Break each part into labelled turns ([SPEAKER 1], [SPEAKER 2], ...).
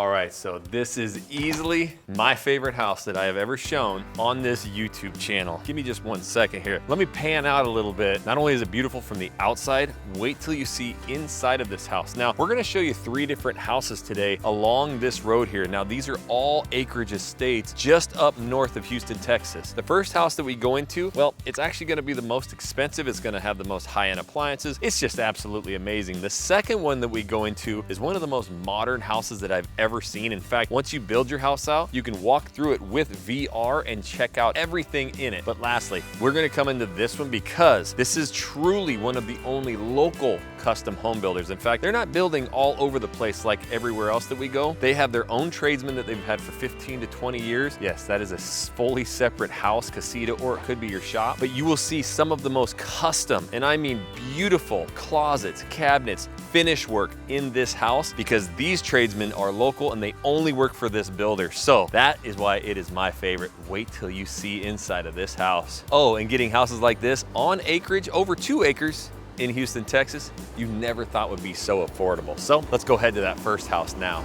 [SPEAKER 1] All right, so this is easily my favorite house that I have ever shown on this YouTube channel. Give me just 1 second here. Let me pan out a little bit. Not only is it beautiful from the outside, wait till you see inside of this house. Now, we're gonna show you 3 different houses today along this road here. Now, these are all Acreage estates just up north of Houston, Texas. The first house that we go into, well, it's actually gonna be the most expensive. It's gonna have the most high-end appliances. It's just absolutely amazing. The second one that we go into is one of the most modern houses that I've ever seen. In fact, once you build your house out, you can walk through it with VR and check out everything in it. But lastly, we're gonna come into this one because this is truly one of the only local custom home builders. In fact, they're not building all over the place like everywhere else that we go. They have their own tradesmen that they've had for 15 to 20 years. Yes, that is a fully separate house, casita, or it could be your shop. But you will see some of the most custom, and I mean beautiful closets, cabinets, finish work in this house because these tradesmen are local and they only work for this builder. So that is why it is my favorite. Wait till you see inside of this house. Oh, and getting houses like this on acreage, over 2 acres, in Houston, Texas, you never thought would be so affordable. So let's go head to that first house now.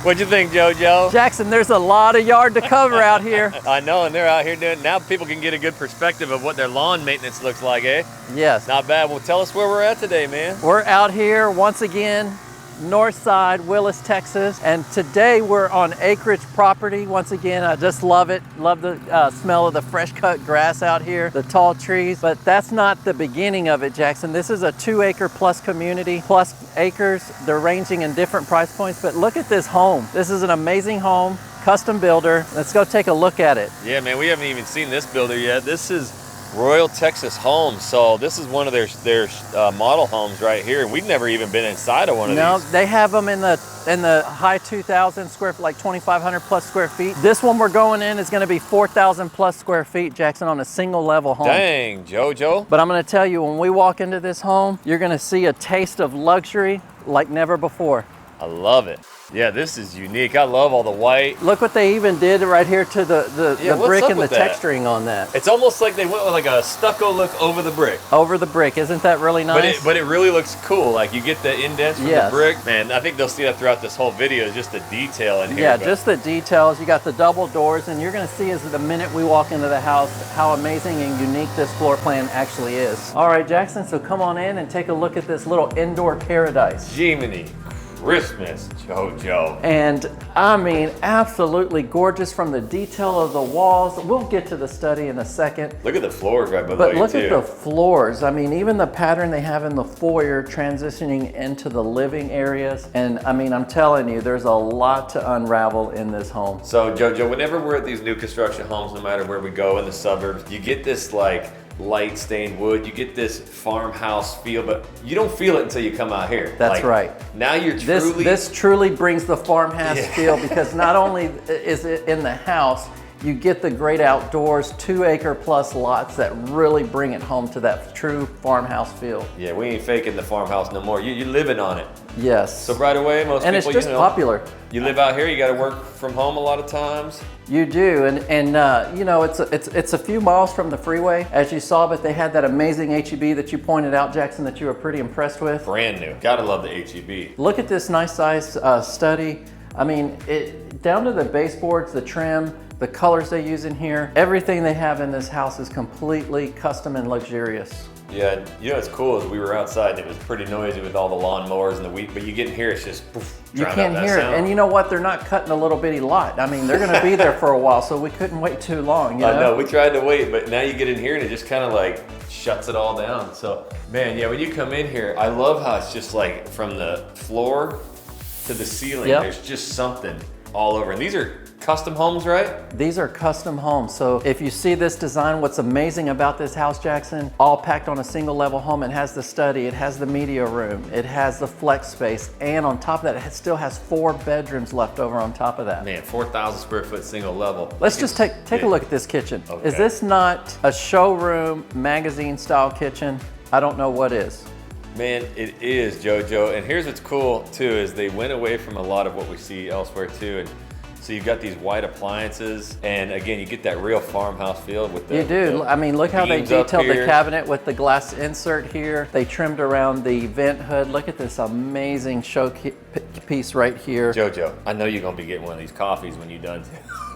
[SPEAKER 1] What'd you think, JoJo?
[SPEAKER 2] Jackson, there's a lot of yard to cover out here.
[SPEAKER 1] I know, and they're out here doing, now people can get a good perspective of what their lawn maintenance looks like, eh?
[SPEAKER 2] Yes.
[SPEAKER 1] Not bad. Well, tell us where we're at today, man.
[SPEAKER 2] We're out here once again, north side, Willis, Texas. And today we're on Acreage property. Once again, I just love it. Love the smell of the fresh cut grass out here, the tall trees. But that's not the beginning of it, Jackson. This is a 2 acre plus community, plus acres. They're ranging in different price points, but look at this home. This is an amazing home, custom builder. Let's go take a look at it.
[SPEAKER 1] Yeah, man, we haven't even seen this builder yet. This is Royal Texas Homes. So this is one of their model homes right here. We've never even been inside of one of these.
[SPEAKER 2] No, they have them in the high 2,000 square feet, like 2,500 plus square feet. This one we're going in is going to be 4,000 plus square feet, Jackson, on a single level home.
[SPEAKER 1] Dang, JoJo.
[SPEAKER 2] But I'm going to tell you, when we walk into this home, you're going to see a taste of luxury like never before.
[SPEAKER 1] I love it. Yeah, this is unique. I love all the white.
[SPEAKER 2] Look what they even did right here to the brick and the texturing on that.
[SPEAKER 1] It's almost like they went with like a stucco look over the brick.
[SPEAKER 2] Over the brick. Isn't that really nice?
[SPEAKER 1] But it really looks cool. Like you get the indents from the brick. Man, I think they'll see that throughout this whole video, just the detail in here.
[SPEAKER 2] Yeah, just the details. You got the double doors, and you're going to see as the minute we walk into the house how amazing and unique this floor plan actually is. All right, Jackson, so come on in and take a look at this little indoor paradise.
[SPEAKER 1] Jiminy Christmas, JoJo.
[SPEAKER 2] And I mean, absolutely gorgeous from the detail of the walls. We'll get to the study in a second.
[SPEAKER 1] Look at the floors right below you,
[SPEAKER 2] But look at the floors. I mean, even the pattern they have in the foyer transitioning into the living areas. And I mean, I'm telling you, there's a lot to unravel in this home.
[SPEAKER 1] So JoJo, whenever we're at these new construction homes, no matter where we go in the suburbs, you get this like light stained wood, you get this farmhouse feel, but you don't feel it until you come out here.
[SPEAKER 2] That's right.
[SPEAKER 1] Now you're truly...
[SPEAKER 2] This truly brings the farmhouse feel, because not only is it in the house, you get the great outdoors, 2 acre plus lots that really bring it home to that true farmhouse feel.
[SPEAKER 1] Yeah, we ain't faking the farmhouse no more. You're living on it.
[SPEAKER 2] Yes.
[SPEAKER 1] So right away, most
[SPEAKER 2] and
[SPEAKER 1] people,
[SPEAKER 2] it's just popular.
[SPEAKER 1] You live out here, you got to work from home a lot of times.
[SPEAKER 2] You do, and you know, it's a few miles from the freeway, as you saw, but they had that amazing HEB that you pointed out, Jackson, that you were pretty impressed with.
[SPEAKER 1] Brand new. Gotta love the HEB.
[SPEAKER 2] Look at this nice size study. I mean, down to the baseboards, the trim, the colors they use in here, everything they have in this house is completely custom and luxurious.
[SPEAKER 1] Yeah, you know what's cool is we were outside and it was pretty noisy with all the lawnmowers and the wheat, but you get in here, it's just poof,
[SPEAKER 2] you can't hear it. And you know what? They're not cutting a little bitty lot. I mean, they're gonna be there for a while, so we couldn't wait too long. You know?
[SPEAKER 1] I know, we tried to wait, but now you get in here and it just kind of like shuts it all down. So, man, yeah, when you come in here, I love how it's just like from the floor to the ceiling, there's just something all over. And these are custom homes, right?
[SPEAKER 2] These are custom homes. So if you see this design, what's amazing about this house, Jackson, all packed on a single level home. It has the study, it has the media room, it has the flex space, and on top of that, it still has 4 bedrooms left over on top of that.
[SPEAKER 1] Man, 4,000 square foot single level.
[SPEAKER 2] Let's just take a look at this kitchen. Okay. Is this not a showroom, magazine style kitchen? I don't know what is.
[SPEAKER 1] Man, it is, JoJo. And here's what's cool too, is they went away from a lot of what we see elsewhere too. And So you've got these white appliances, and again, you get that real farmhouse feel with the.
[SPEAKER 2] You do. I mean, look how they
[SPEAKER 1] beams up
[SPEAKER 2] detailed the
[SPEAKER 1] here.
[SPEAKER 2] cabinet with the glass insert here. They trimmed around the vent hood. Look at this amazing showpiece right here.
[SPEAKER 1] Jojo, I know you're gonna be getting one of these coffees when you're done.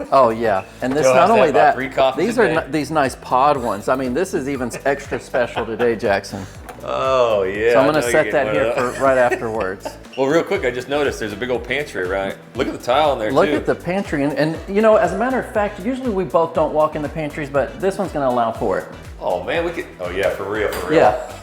[SPEAKER 2] Oh yeah, and this
[SPEAKER 1] Joe,
[SPEAKER 2] not
[SPEAKER 1] how's
[SPEAKER 2] only
[SPEAKER 1] that, about
[SPEAKER 2] that,
[SPEAKER 1] 3 coffees
[SPEAKER 2] these
[SPEAKER 1] a
[SPEAKER 2] are
[SPEAKER 1] day?
[SPEAKER 2] these nice pod ones. I mean, this is even extra special today, Jackson.
[SPEAKER 1] Oh yeah.
[SPEAKER 2] So I'm
[SPEAKER 1] I
[SPEAKER 2] gonna
[SPEAKER 1] know
[SPEAKER 2] set
[SPEAKER 1] you're
[SPEAKER 2] that
[SPEAKER 1] getting
[SPEAKER 2] here
[SPEAKER 1] one
[SPEAKER 2] for
[SPEAKER 1] of those.
[SPEAKER 2] right afterwards.
[SPEAKER 1] Well, real quick, I just noticed there's a big old pantry around. Look at the tile in there
[SPEAKER 2] Look
[SPEAKER 1] too.
[SPEAKER 2] at the pantry, and you know, as a matter of fact, usually we both don't walk in the pantries, but this one's gonna allow for it.
[SPEAKER 1] Oh man, look at. Oh yeah, for real, for real.
[SPEAKER 2] Yeah.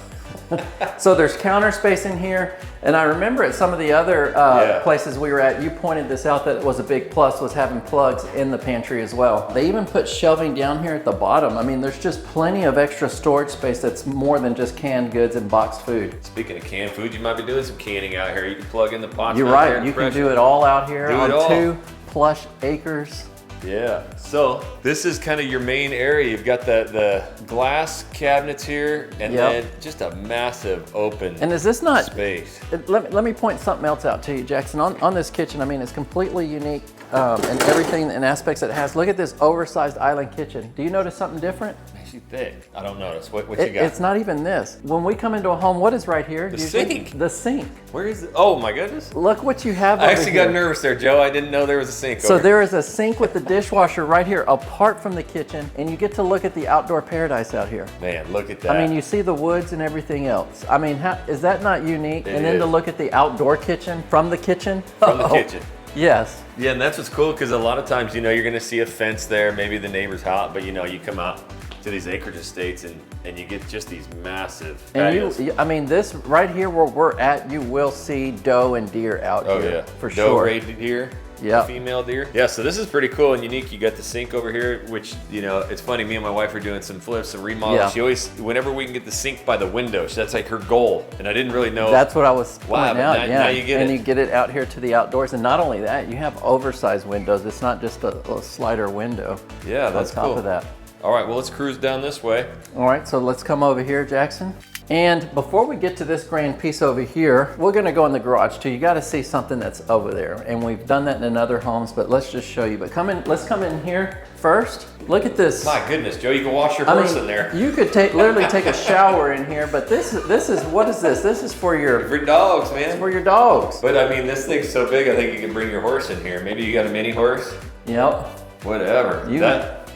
[SPEAKER 2] So there's counter space in here, and I remember at some of the other places we were at, you pointed this out that it was a big plus, was having plugs in the pantry as well. They even put shelving down here at the bottom. I mean, there's just plenty of extra storage space that's more than just canned goods and boxed food.
[SPEAKER 1] Speaking of canned food, you might be doing some canning out here. You can plug in the pots.
[SPEAKER 2] You're
[SPEAKER 1] out there
[SPEAKER 2] right,
[SPEAKER 1] and
[SPEAKER 2] you can
[SPEAKER 1] fresh
[SPEAKER 2] do it all out here
[SPEAKER 1] Do it
[SPEAKER 2] on
[SPEAKER 1] all.
[SPEAKER 2] 2 plush acres.
[SPEAKER 1] Yeah, so this is kind of your main area. You've got the glass cabinets here, and
[SPEAKER 2] Yep.
[SPEAKER 1] then just a massive open
[SPEAKER 2] And is this not,
[SPEAKER 1] space.
[SPEAKER 2] let me point something else out to you, Jackson. On this kitchen, I mean, it's completely unique and everything and aspects that it has. Look at this oversized island kitchen. Do you notice something different?
[SPEAKER 1] Makes you thick. I don't notice. What you got?
[SPEAKER 2] It's not even this. When we come into a home, what is right here?
[SPEAKER 1] The
[SPEAKER 2] Usually?
[SPEAKER 1] sink.
[SPEAKER 2] The sink.
[SPEAKER 1] Where is it? Oh my goodness.
[SPEAKER 2] Look what you have
[SPEAKER 1] I
[SPEAKER 2] over
[SPEAKER 1] actually
[SPEAKER 2] here.
[SPEAKER 1] got nervous there, Joe. I didn't know there was a sink
[SPEAKER 2] So
[SPEAKER 1] over
[SPEAKER 2] there is a sink with the dishwasher right here apart from the kitchen, and you get to look at the outdoor paradise out here.
[SPEAKER 1] Man, look at that.
[SPEAKER 2] I mean, you see the woods and everything else. I mean, is that not unique?
[SPEAKER 1] It
[SPEAKER 2] And then
[SPEAKER 1] is.
[SPEAKER 2] to look at the outdoor kitchen from the kitchen.
[SPEAKER 1] From the
[SPEAKER 2] Oh,
[SPEAKER 1] kitchen.
[SPEAKER 2] Yes.
[SPEAKER 1] Yeah, and that's what's cool, because a lot of times, you know, you're gonna see a fence there, maybe the neighbor's hot, but you know, you come out to these acreage estates and you get just these massive
[SPEAKER 2] And
[SPEAKER 1] patios.
[SPEAKER 2] I mean, this right here where we're at, you will see doe and deer out
[SPEAKER 1] Oh
[SPEAKER 2] here
[SPEAKER 1] yeah,
[SPEAKER 2] for
[SPEAKER 1] doe
[SPEAKER 2] sure.
[SPEAKER 1] rated deer,
[SPEAKER 2] Yeah.
[SPEAKER 1] female deer. Yeah, so this is pretty cool and unique. You got the sink over here, which, you know, it's funny. Me and my wife are doing some flips, some remodels.
[SPEAKER 2] Yeah.
[SPEAKER 1] She always, whenever we can get the sink by the window, that's like her goal. And I didn't really know.
[SPEAKER 2] That's what I was
[SPEAKER 1] Wow,
[SPEAKER 2] pointing
[SPEAKER 1] but
[SPEAKER 2] out.
[SPEAKER 1] now-
[SPEAKER 2] Yeah,
[SPEAKER 1] now you get
[SPEAKER 2] and
[SPEAKER 1] it.
[SPEAKER 2] you get it out here to the outdoors, and not only that, you have oversized windows. It's not just a slider window.
[SPEAKER 1] Yeah, that's
[SPEAKER 2] on top
[SPEAKER 1] cool.
[SPEAKER 2] of that.
[SPEAKER 1] All right, well, let's cruise down this way.
[SPEAKER 2] All right, so let's come over here, Jackson. And before we get to this grand piece over here, we're gonna go in the garage too. You gotta see something that's over there. And we've done that in other homes, but let's just show you. But let's come in here first. Look at this.
[SPEAKER 1] My goodness, Joe, you can wash your
[SPEAKER 2] I
[SPEAKER 1] horse
[SPEAKER 2] mean,
[SPEAKER 1] in there.
[SPEAKER 2] you could literally take a shower in here, but this is, what is this? This is for your
[SPEAKER 1] dogs, man.
[SPEAKER 2] dogs.
[SPEAKER 1] But I mean, this thing's so big, I think you can bring your horse in here. Maybe you got a mini horse?
[SPEAKER 2] Yep.
[SPEAKER 1] Whatever.
[SPEAKER 2] You-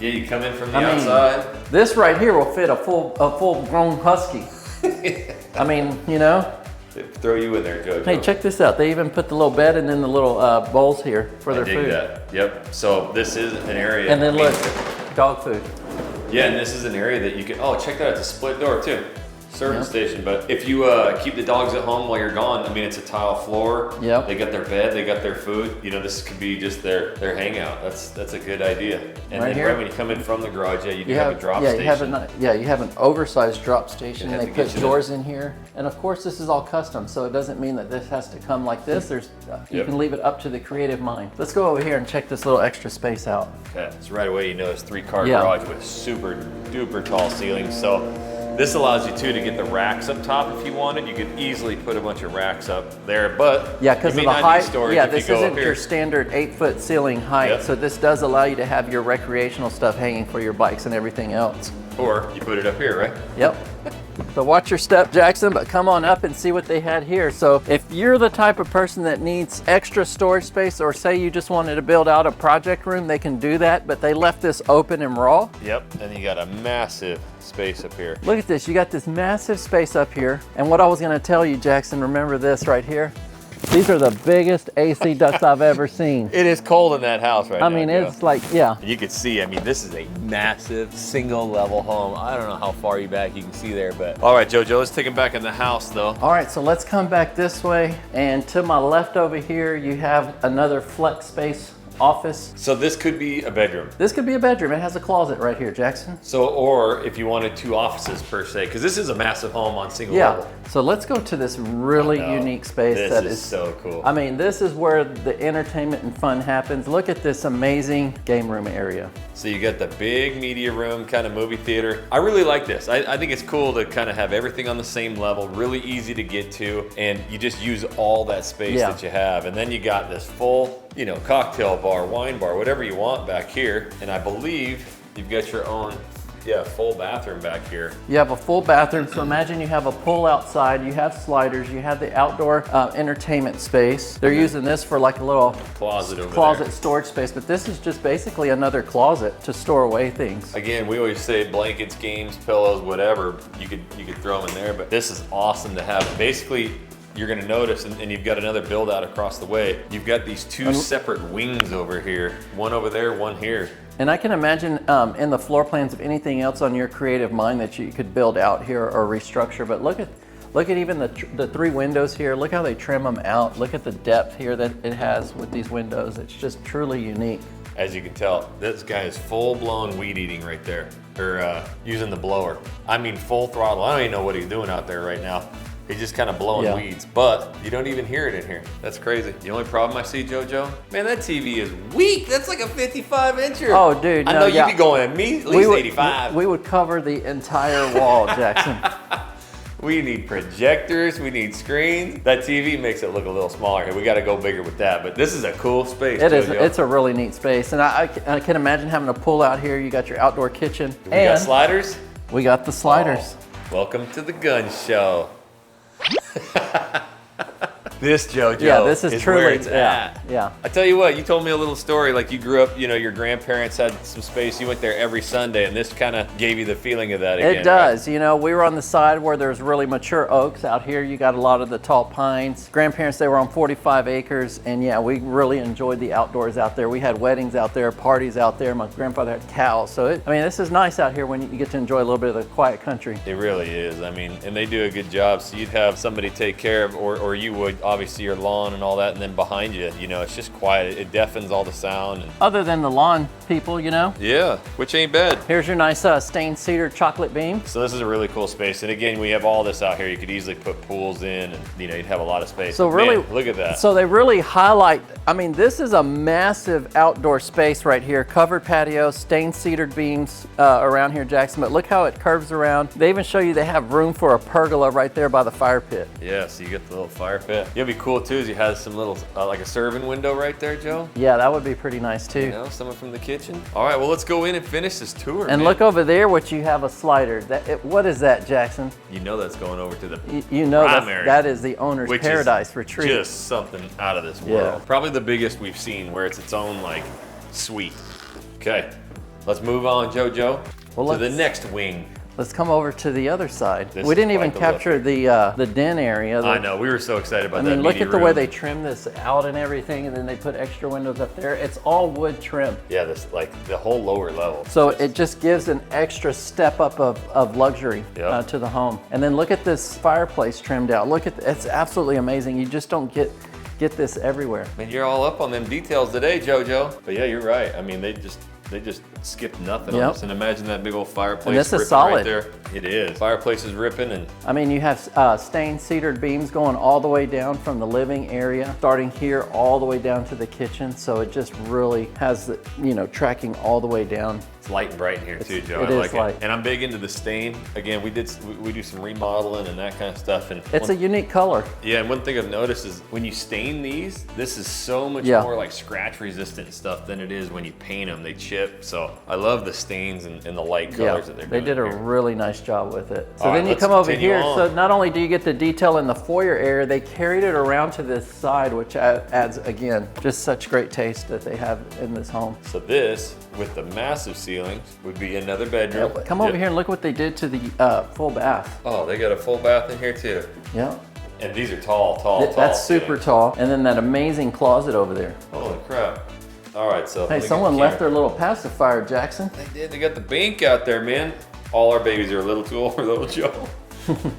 [SPEAKER 1] Yeah, you come in from the
[SPEAKER 2] I mean,
[SPEAKER 1] outside.
[SPEAKER 2] This right here will fit a full grown husky. I mean, you know.
[SPEAKER 1] Throw you in there, Joe.
[SPEAKER 2] Hey, check this out. They even put the little bed and then the little bowls here for their
[SPEAKER 1] I dig
[SPEAKER 2] food.
[SPEAKER 1] that. Yep. So this is an area.
[SPEAKER 2] And then
[SPEAKER 1] I mean,
[SPEAKER 2] look, dog food.
[SPEAKER 1] Yeah, and this is an area that you can. Oh, check that out. It's a split door too. Service
[SPEAKER 2] Yep.
[SPEAKER 1] station. But if you keep the dogs at home while you're gone, I mean, it's a tile floor.
[SPEAKER 2] Yep.
[SPEAKER 1] They got their bed. They got their food. You know, this could be just their hangout. That's a good idea. And
[SPEAKER 2] Right
[SPEAKER 1] then
[SPEAKER 2] here?
[SPEAKER 1] right when you come in from the garage, yeah, you do have a drop
[SPEAKER 2] yeah,
[SPEAKER 1] station.
[SPEAKER 2] you have an oversized drop station.
[SPEAKER 1] It has
[SPEAKER 2] They
[SPEAKER 1] to get
[SPEAKER 2] put
[SPEAKER 1] you
[SPEAKER 2] doors in here, and of course this is all custom, so it doesn't mean that this has to come like this. You
[SPEAKER 1] Yep.
[SPEAKER 2] can leave it up to the creative mind. Let's go over here and check this little extra space out.
[SPEAKER 1] Okay, so right away you know it's 3-car
[SPEAKER 2] Yeah.
[SPEAKER 1] garage with super duper tall ceilings. So this allows you too to get the racks up top if you wanted. You could easily put a bunch of racks up there, but
[SPEAKER 2] Yeah, because
[SPEAKER 1] you
[SPEAKER 2] of
[SPEAKER 1] may
[SPEAKER 2] the
[SPEAKER 1] not need
[SPEAKER 2] height.
[SPEAKER 1] storage
[SPEAKER 2] Yeah,
[SPEAKER 1] if you
[SPEAKER 2] this
[SPEAKER 1] go
[SPEAKER 2] isn't
[SPEAKER 1] up here.
[SPEAKER 2] your standard 8-foot ceiling height,
[SPEAKER 1] Yep.
[SPEAKER 2] so this does allow you to have your recreational stuff hanging for your bikes and everything else.
[SPEAKER 1] Or you put it up here, right?
[SPEAKER 2] Yep. So watch your step, Jackson, but come on up and see what they had here. So if you're the type of person that needs extra storage space, or say you just wanted to build out a project room, they can do that, but they left this open and raw.
[SPEAKER 1] Yep, and you got a massive space up here.
[SPEAKER 2] Look at this, you got this massive space up here. And what I was gonna tell you, Jackson, remember this right here? These are the biggest AC ducts I've ever seen.
[SPEAKER 1] It is cold in that house right now.
[SPEAKER 2] I mean,
[SPEAKER 1] Joe.
[SPEAKER 2] it's like, yeah.
[SPEAKER 1] You can see, I mean, this is a massive single level home. I don't know how far back you can see there, but. All right, Jojo, let's take him back in the house though.
[SPEAKER 2] All right, so let's come back this way. And to my left over here, you have another flex space office.
[SPEAKER 1] So this could be a bedroom.
[SPEAKER 2] This could be a bedroom. It has a closet right here, Jackson.
[SPEAKER 1] So, or if you wanted 2 offices per se, because this is a massive home on single
[SPEAKER 2] Yeah,
[SPEAKER 1] level.
[SPEAKER 2] so let's go to this really
[SPEAKER 1] I know.
[SPEAKER 2] unique space
[SPEAKER 1] This
[SPEAKER 2] that
[SPEAKER 1] is
[SPEAKER 2] is
[SPEAKER 1] so cool.
[SPEAKER 2] I mean, this is where the entertainment and fun happens. Look at this amazing game room area.
[SPEAKER 1] So you got the big media room, kind of movie theater. I really like this. I think it's cool to kind of have everything on the same level, really easy to get to, and you just use all that space that you have. And then you got this full, you know, cocktail bar, wine bar, whatever you want back here. And I believe you've got your own full bathroom back here.
[SPEAKER 2] You have a full bathroom, so imagine you have a pool outside, you have sliders, you have the outdoor entertainment space. They're using this for like a little closet storage space, but this is just basically another closet to store away things.
[SPEAKER 1] Again, we always say blankets, games, pillows, whatever, you could throw them in there, but this is awesome to have. Basically, you're gonna notice, and you've got another build out across the way, you've got these two separate wings over here. One over there, one here.
[SPEAKER 2] And I can imagine in the floor plans of anything else on your creative mind that you could build out here or restructure, but look at even the three windows here. Look how they trim them out. Look at the depth here that it has with these windows. It's just truly unique.
[SPEAKER 1] As you can tell, this guy is full-blown weed eating right there, or using the blower. I mean, full throttle. I don't even know what he's doing out there right now. He's just kind of blowing weeds, but you don't even hear it in here. That's crazy. The only problem I see, JoJo, man, that TV is weak. That's like a 55-incher.
[SPEAKER 2] Oh, dude,
[SPEAKER 1] I know you'd be going at me, at least 85.
[SPEAKER 2] We would cover the entire wall, Jackson.
[SPEAKER 1] We need projectors, we need screens. That TV makes it look a little smaller here. We got to go bigger with that, but this is a cool space.
[SPEAKER 2] It is. It's a really neat space, and I can imagine having a pool out here. You got your outdoor kitchen.
[SPEAKER 1] We got sliders?
[SPEAKER 2] We got the sliders.
[SPEAKER 1] Oh, welcome to the gun show. This, JoJo,
[SPEAKER 2] this is truly
[SPEAKER 1] where it's at.
[SPEAKER 2] Yeah.
[SPEAKER 1] I tell you what, you told me a little story, like you grew up, you know, your grandparents had some space, you went there every Sunday, and this kind of gave you the feeling of that again.
[SPEAKER 2] It does. Right? You know, we were on the side where there's really mature oaks. Out here, you got a lot of the tall pines. Grandparents, they were on 45 acres, and yeah, we really enjoyed the outdoors out there. We had weddings out there, parties out there. My grandfather had cows. So, this is nice out here when you get to enjoy a little bit of the quiet country.
[SPEAKER 1] It really is. I mean, and they do a good job. So you'd have somebody take care of, or you would, obviously your lawn and all that, and then behind you, you know, it's just quiet. It deafens all the sound.
[SPEAKER 2] Other than the lawn people, you know?
[SPEAKER 1] Yeah, which ain't bad.
[SPEAKER 2] Here's your nice stained cedar chocolate beam.
[SPEAKER 1] So this is a really cool space. And again, we have all this out here. You could easily put pools in, and you know, you'd have a lot of space.
[SPEAKER 2] So
[SPEAKER 1] but
[SPEAKER 2] really,
[SPEAKER 1] man, look at that.
[SPEAKER 2] So they really highlight, this is a massive outdoor space right here. Covered patio, stained cedar beams around here, Jackson, but look how it curves around. They even show you they have room for a pergola right there by the fire pit.
[SPEAKER 1] Yeah, so you get the little fire pit. It'd be cool too is you have some little, like a serving window right there, Joe.
[SPEAKER 2] Yeah, that would be pretty nice too.
[SPEAKER 1] You know, someone from the kitchen. All right, well, let's go in and finish this tour,
[SPEAKER 2] And
[SPEAKER 1] man.
[SPEAKER 2] look over there, what you have a slider. What is that, Jackson?
[SPEAKER 1] You know that's going over to the
[SPEAKER 2] you know
[SPEAKER 1] primary,
[SPEAKER 2] that is the owner's paradise retreat.
[SPEAKER 1] Just something out of this world. Probably the biggest we've seen where it's its own like suite. Okay, let's move on, JoJo, to the next wing.
[SPEAKER 2] Let's come over to the other side. We didn't even capture the den area.
[SPEAKER 1] I know, we were so excited about that.
[SPEAKER 2] Look at the way they trim this out and everything, and then they put extra windows up there. It's all wood trim.
[SPEAKER 1] Yeah, this like the whole lower level.
[SPEAKER 2] So it just gives an extra step up of luxury to the home. And then look at this fireplace trimmed out. Look at it's absolutely amazing. You just don't get this everywhere.
[SPEAKER 1] Man, you're all up on them details today, JoJo. But yeah, you're right. I mean, they just skipped nothing on this. And imagine that big old fireplace.
[SPEAKER 2] And this is solid.
[SPEAKER 1] Right there. It is. Fireplace is ripping. And
[SPEAKER 2] you have stained cedar beams going all the way down from the living area, starting here all the way down to the kitchen. So it just really has the, tracking all the way down.
[SPEAKER 1] It's light and bright in here too, Joe.
[SPEAKER 2] I like it.
[SPEAKER 1] And I'm big into the stain. Again, we do some remodeling and that kind of stuff. And
[SPEAKER 2] it's a unique color.
[SPEAKER 1] Yeah, and one thing I've noticed is when you stain these, this is so much more like scratch resistant stuff than it is when you paint them. They chip. So I love the stains and the light colors that they're doing.
[SPEAKER 2] They did a really nice job with it. So then you come over here. So not only do you get the detail in the foyer area, they carried it around to this side, which adds, again, just such great taste that they have in this home.
[SPEAKER 1] So this, with the massive ceilings, would be another bedroom.
[SPEAKER 2] Come over here and look what they did to the full bath.
[SPEAKER 1] Oh, they got a full bath in here too.
[SPEAKER 2] Yeah.
[SPEAKER 1] And these are tall.
[SPEAKER 2] That's super tall. And then that amazing closet over there.
[SPEAKER 1] Holy crap. All right, so.
[SPEAKER 2] Hey, someone left their little pacifier, Jackson.
[SPEAKER 1] They did. They got the bank out there, man. All our babies are a little too old for little Joe.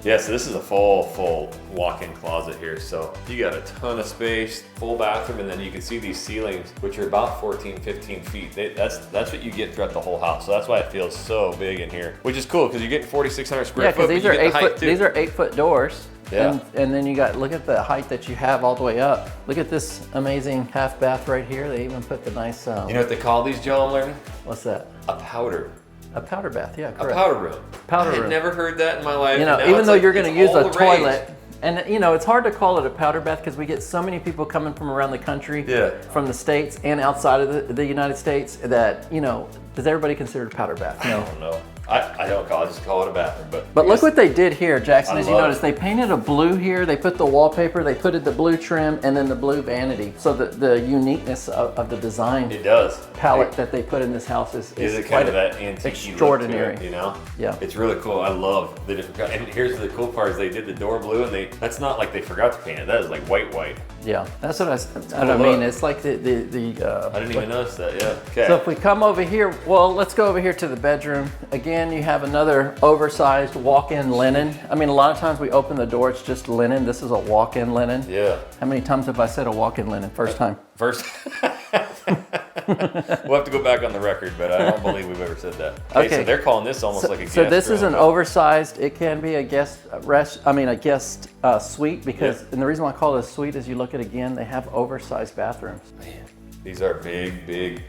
[SPEAKER 1] Yeah, so this is a full walk-in closet here. So you got a ton of space, full bathroom, and then you can see these ceilings, which are about 14, 15 feet. That's what you get throughout the whole house. So that's why it feels so big in here, which is cool because you're getting 4,600 square foot.
[SPEAKER 2] Yeah, because these are 8 foot doors.
[SPEAKER 1] Yeah.
[SPEAKER 2] And then you got, look at the height that you have all the way up. Look at this amazing half bath right here. They even put the nice,
[SPEAKER 1] You know what they call these, Joe, I'm learning?
[SPEAKER 2] what's that?
[SPEAKER 1] A powder.
[SPEAKER 2] A powder bath, yeah, correct.
[SPEAKER 1] A powder room.
[SPEAKER 2] Powder
[SPEAKER 1] I had
[SPEAKER 2] room.
[SPEAKER 1] never heard that in my life.
[SPEAKER 2] You know,
[SPEAKER 1] and now
[SPEAKER 2] even
[SPEAKER 1] it's
[SPEAKER 2] though
[SPEAKER 1] like,
[SPEAKER 2] you're going to
[SPEAKER 1] it's
[SPEAKER 2] use a
[SPEAKER 1] all the rage.
[SPEAKER 2] toilet, and you know, it's hard to call it a powder bath because we get so many people coming from around the country,
[SPEAKER 1] Yeah.
[SPEAKER 2] from the States and outside of the United States that, you know, does everybody consider it a powder bath?
[SPEAKER 1] I
[SPEAKER 2] No.
[SPEAKER 1] don't know. I don't call it, I just call it a bathroom. But
[SPEAKER 2] Look what they did here, Jackson,
[SPEAKER 1] I
[SPEAKER 2] as you
[SPEAKER 1] love
[SPEAKER 2] notice, they painted a blue here, they put the wallpaper, they put the blue trim, and then the blue vanity. So the uniqueness of the design
[SPEAKER 1] it does.
[SPEAKER 2] palette that they put in this house is
[SPEAKER 1] Is it
[SPEAKER 2] quite
[SPEAKER 1] kind of that antique
[SPEAKER 2] extraordinary.
[SPEAKER 1] you know?
[SPEAKER 2] Yeah.
[SPEAKER 1] It's really cool. I love the different colors. And here's the cool part is they did the door blue, and that's not like they forgot to paint it. That is like white.
[SPEAKER 2] Yeah, that's what I
[SPEAKER 1] cool
[SPEAKER 2] mean.
[SPEAKER 1] look.
[SPEAKER 2] It's like the
[SPEAKER 1] I didn't even notice that, yeah. Okay.
[SPEAKER 2] So if we come over here, well, let's go over here to the bedroom. Again, you have another oversized walk-in linen. I mean, a lot of times we open the door, it's just linen. This is a walk-in linen.
[SPEAKER 1] Yeah.
[SPEAKER 2] How many times have I said a walk-in linen? First time.
[SPEAKER 1] First. We'll have to go back on the record, but I don't believe we've ever said that. Okay, so they're calling this almost like a guest
[SPEAKER 2] So this is
[SPEAKER 1] room,
[SPEAKER 2] an oversized, it can be a guest guest suite because, and the reason why I call it a suite is you look at again, they have oversized bathrooms.
[SPEAKER 1] Man, these are big,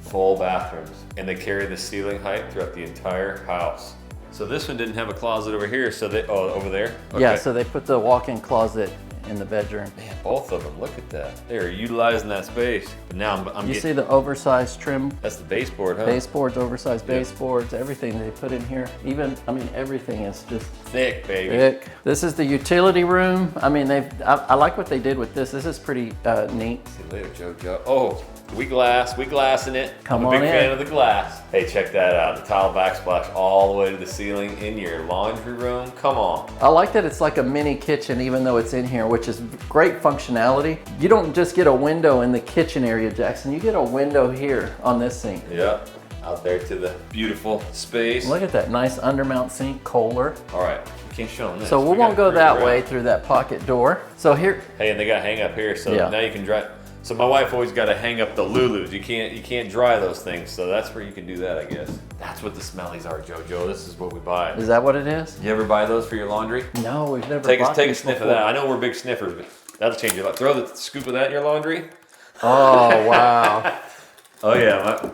[SPEAKER 1] full bathrooms, and they carry the ceiling height throughout the entire house. So this one didn't have a closet over here, so over there? Okay.
[SPEAKER 2] Yeah, so they put the walk-in closet in the bedroom.
[SPEAKER 1] Man, both of them, look at that. They're utilizing that space. But now I'm
[SPEAKER 2] You
[SPEAKER 1] getting,
[SPEAKER 2] see the oversized trim
[SPEAKER 1] that's the baseboard, huh?
[SPEAKER 2] baseboards, oversized baseboards, everything they put in here. Even, I mean, everything is just
[SPEAKER 1] Thick, baby.
[SPEAKER 2] thick. This is the utility room. I mean, I like what they did with this. This is pretty neat.
[SPEAKER 1] See you later, Joe. Oh, we glass in it.
[SPEAKER 2] Come
[SPEAKER 1] I'm a big
[SPEAKER 2] on in.
[SPEAKER 1] fan of the glass. Hey, check that out. The tile backsplash all the way to the ceiling in your laundry room. Come on.
[SPEAKER 2] I like that it's like a mini kitchen even though it's in here, which is great functionality. You don't just get a window in the kitchen area, Jackson. You get a window here on this sink.
[SPEAKER 1] Yeah. Out there to the beautiful space.
[SPEAKER 2] Look at that nice undermount sink, Kohler.
[SPEAKER 1] All right, we can't show them this.
[SPEAKER 2] So we won't go that way through that pocket door. So here,
[SPEAKER 1] Hey, and they got hang up here, so
[SPEAKER 2] Yeah.
[SPEAKER 1] now you can dry. So my wife always got to hang up the Lulus. You can't dry those things, so that's where you can do that, I guess. That's what the smellies are, JoJo. This is what we buy.
[SPEAKER 2] is that what it is?
[SPEAKER 1] You ever buy those for your laundry?
[SPEAKER 2] No, we've never
[SPEAKER 1] Take
[SPEAKER 2] bought
[SPEAKER 1] a
[SPEAKER 2] these
[SPEAKER 1] sniff
[SPEAKER 2] before.
[SPEAKER 1] of that. I know we're big sniffers, but that'll change your life. Throw the scoop of that in your laundry.
[SPEAKER 2] Oh, wow.
[SPEAKER 1] Oh yeah,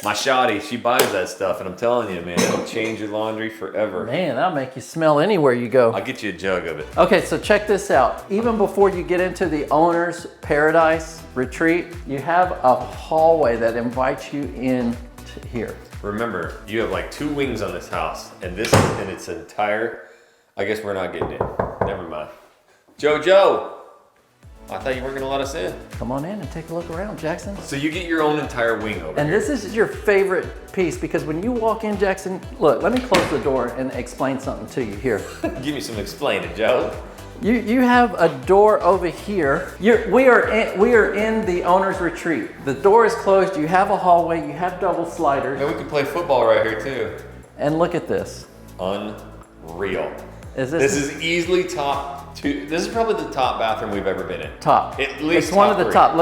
[SPEAKER 1] my shoddy, she buys that stuff, and I'm telling you, man, it'll change your laundry forever.
[SPEAKER 2] Man, that'll make you smell anywhere you go.
[SPEAKER 1] I'll get you a jug of it.
[SPEAKER 2] Okay, so check this out. Even before you get into the owner's paradise retreat, you have a hallway that invites you in to here.
[SPEAKER 1] Remember, you have like 2 wings on this house, and this is in its entire. I guess we're not getting in. Never mind. JoJo, I thought you weren't gonna let us in.
[SPEAKER 2] Come on in and take a look around, Jackson.
[SPEAKER 1] So you get your own entire wing over
[SPEAKER 2] And
[SPEAKER 1] here.
[SPEAKER 2] this is your favorite piece because when you walk in, Jackson, look, let me close the door and explain something to you here.
[SPEAKER 1] Give me some explaining, Joe.
[SPEAKER 2] You have a door over here. We are in the owner's retreat. The door is closed. You have a hallway. You have double sliders.
[SPEAKER 1] And we can play football right here too.
[SPEAKER 2] And look at this.
[SPEAKER 1] Unreal.
[SPEAKER 2] Is
[SPEAKER 1] This is easily top 2. This is probably the top bathroom we've ever been in.
[SPEAKER 2] top?
[SPEAKER 1] At least
[SPEAKER 2] it's one of the
[SPEAKER 1] 3.
[SPEAKER 2] top.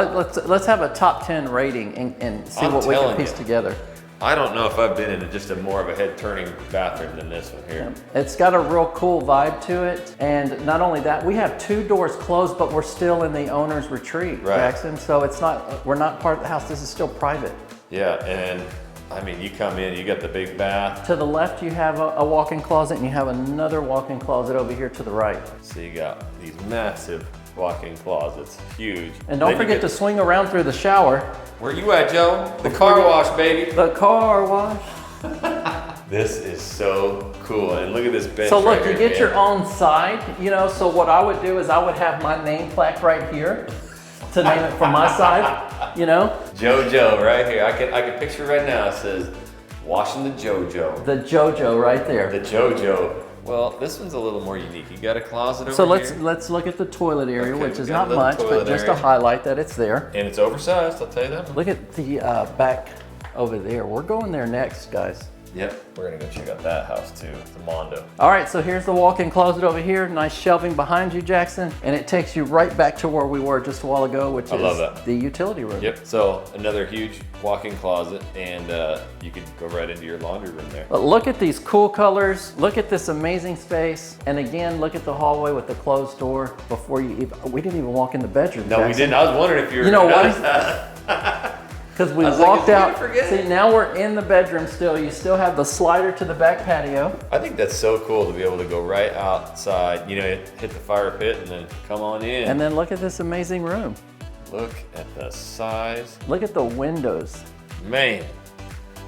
[SPEAKER 2] Let's have a top 10 rating and see
[SPEAKER 1] I'm
[SPEAKER 2] what we can
[SPEAKER 1] telling
[SPEAKER 2] piece
[SPEAKER 1] you.
[SPEAKER 2] together.
[SPEAKER 1] I don't know if I've been in just a more of a head-turning bathroom than this one here.
[SPEAKER 2] It's got a real cool vibe to it. And not only that, we have 2 doors closed, but we're still in the owner's retreat,
[SPEAKER 1] Right.
[SPEAKER 2] Jackson. So we're not part of the house. This is still private.
[SPEAKER 1] Yeah, and I mean, you come in, you got the big bath.
[SPEAKER 2] To the left, you have a walk-in closet, and you have another walk-in closet over here to the right.
[SPEAKER 1] So you got these massive walk-in closets, huge.
[SPEAKER 2] And don't
[SPEAKER 1] Then you
[SPEAKER 2] forget to swing around through the shower.
[SPEAKER 1] Where you at, Joe? The car wash, baby.
[SPEAKER 2] The car wash.
[SPEAKER 1] This is so cool, and look at this bench.
[SPEAKER 2] So look,
[SPEAKER 1] right
[SPEAKER 2] you
[SPEAKER 1] here,
[SPEAKER 2] get your
[SPEAKER 1] man.
[SPEAKER 2] own side, you know, so what I would do is I would have my name plaque right here to name it from my side, you know?
[SPEAKER 1] JoJo right here. I can picture right now. It says, washing the JoJo.
[SPEAKER 2] The JoJo right there.
[SPEAKER 1] The JoJo. Well, this one's a little more unique. You got a closet over
[SPEAKER 2] So
[SPEAKER 1] here.
[SPEAKER 2] let's look at the toilet area,
[SPEAKER 1] Okay,
[SPEAKER 2] which
[SPEAKER 1] we
[SPEAKER 2] is
[SPEAKER 1] got
[SPEAKER 2] not
[SPEAKER 1] a little
[SPEAKER 2] much,
[SPEAKER 1] toilet
[SPEAKER 2] but just
[SPEAKER 1] area.
[SPEAKER 2] to highlight that it's there.
[SPEAKER 1] And it's oversized, I'll tell you that.
[SPEAKER 2] Look at the back over there. We're going there next, guys.
[SPEAKER 1] Yep, we're gonna go check out that house too, the Mondo.
[SPEAKER 2] All right, so here's the walk-in closet over here. Nice shelving behind you, Jackson. And it takes you right back to where we were just a while ago, which is the utility room.
[SPEAKER 1] Yep, so another huge walk-in closet, and you could go right into your laundry room there.
[SPEAKER 2] But look at these cool colors. Look at this amazing space. And again, look at the hallway with the closed door before you even, we didn't even walk in the bedroom,
[SPEAKER 1] No,
[SPEAKER 2] Jackson.
[SPEAKER 1] we didn't. I was wondering if you were
[SPEAKER 2] You know
[SPEAKER 1] what?
[SPEAKER 2] Because we walked out. See, now we're in the bedroom still. You still have the slider to the back patio.
[SPEAKER 1] I think that's so cool to be able to go right outside, you know, hit the fire pit and then come on in.
[SPEAKER 2] And then look at this amazing room.
[SPEAKER 1] Look at the size.
[SPEAKER 2] Look at the windows.
[SPEAKER 1] Man,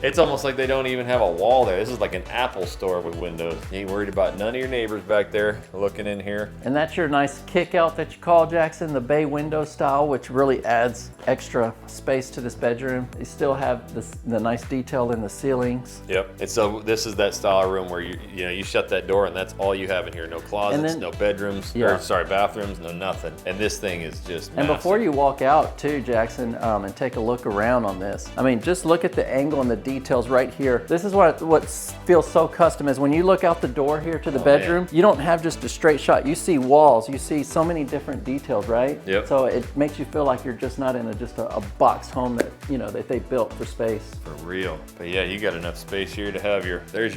[SPEAKER 1] it's almost like they don't even have a wall there. This is like an Apple store with windows. You ain't worried about none of your neighbors back there looking in here.
[SPEAKER 2] And that's your nice kick out that you call, Jackson, the bay window style, which really adds extra space to this bedroom. You still have the nice detail in the ceilings.
[SPEAKER 1] Yep. And so this is that style of room where you shut that door and that's all you have in here. No closets, no bedrooms, bathrooms, no nothing. And this thing is just massive.
[SPEAKER 2] And before you walk out too, Jackson, and take a look around on this, I mean, just look at the angle and the details right here. This is what feels so custom is when you look out the door here to the bedroom, you don't have just a straight shot. You see walls, you see so many different details, right?
[SPEAKER 1] Yep.
[SPEAKER 2] So it makes you feel like you're just not in just a boxed home that, you know, that they built for space.
[SPEAKER 1] For real. But yeah, you got enough space here to have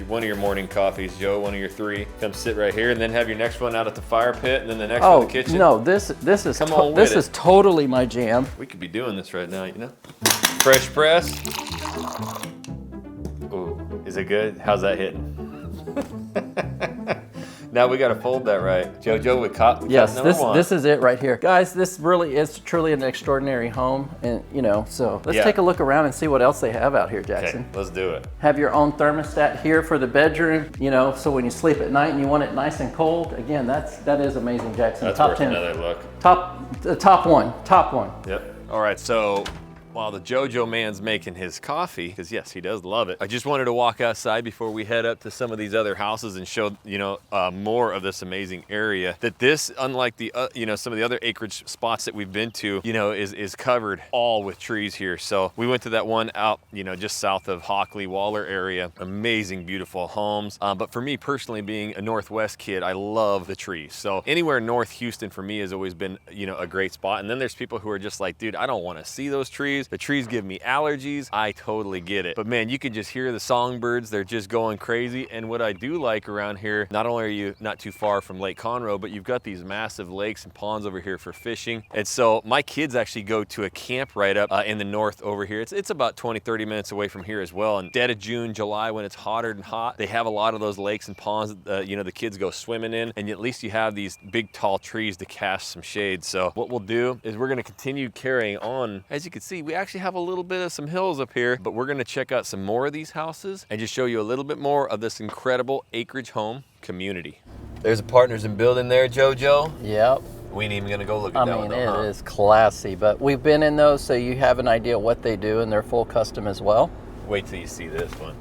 [SPEAKER 1] one of your morning coffees, Joe, one of your 3. Come sit right here and then have your next one out at the fire pit and then the next one in the kitchen.
[SPEAKER 2] No, this is totally my jam.
[SPEAKER 1] We could be doing this right now, you know? Fresh press. Ooh, is it good? How's that hitting? Now we gotta fold that right. JoJo with cotton.
[SPEAKER 2] Yes, this is it right here. Guys, this really is truly an extraordinary home. And you know, so let's take a look around and see what else they have out here, Jackson.
[SPEAKER 1] Okay, let's do it.
[SPEAKER 2] Have your own thermostat here for the bedroom, you know, so when you sleep at night and you want it nice and cold, again, that is amazing, Jackson.
[SPEAKER 1] That's
[SPEAKER 2] top
[SPEAKER 1] worth
[SPEAKER 2] 10.
[SPEAKER 1] Another look.
[SPEAKER 2] Top one.
[SPEAKER 1] Yep. All right, so while the JoJo man's making his coffee, because yes, he does love it, I just wanted to walk outside before we head up to some of these other houses and show, you know, more of this amazing area. That this, unlike the, you know, some of the other acreage spots that we've been to, you know, is covered all with trees here. So we went to that one out, you know, just south of Hockley, Waller area. Amazing, beautiful homes. But for me personally, being a Northwest kid, I love the trees. So anywhere north Houston for me has always been, you know, a great spot. And then there's people who are just like, dude, I don't want to see those trees. The trees give me allergies. I totally get it. But man, you can just hear the songbirds. They're just going crazy. And what I do like around here, not only are you not too far from Lake Conroe, but you've got these massive lakes and ponds over here for fishing. And so my kids actually go to a camp right up in the north over here. It's about 20, 30 minutes away from here as well. And dead of June, July, when it's hotter and hot, they have a lot of those lakes and ponds that, you know, the kids go swimming in. And at least you have these big, tall trees to cast some shade. So what we'll do is we're gonna continue carrying on. As you can see, we actually have a little bit of some hills up here, but we're gonna check out some more of these houses and just show you a little bit more of this incredible acreage home community. There's a Partners in Building there, JoJo.
[SPEAKER 2] Yep.
[SPEAKER 1] We ain't even gonna go look at that one though,
[SPEAKER 2] I mean, it is classy, but we've been in those, so you have an idea what they do, and they're full custom as well.
[SPEAKER 1] Wait till you see this one.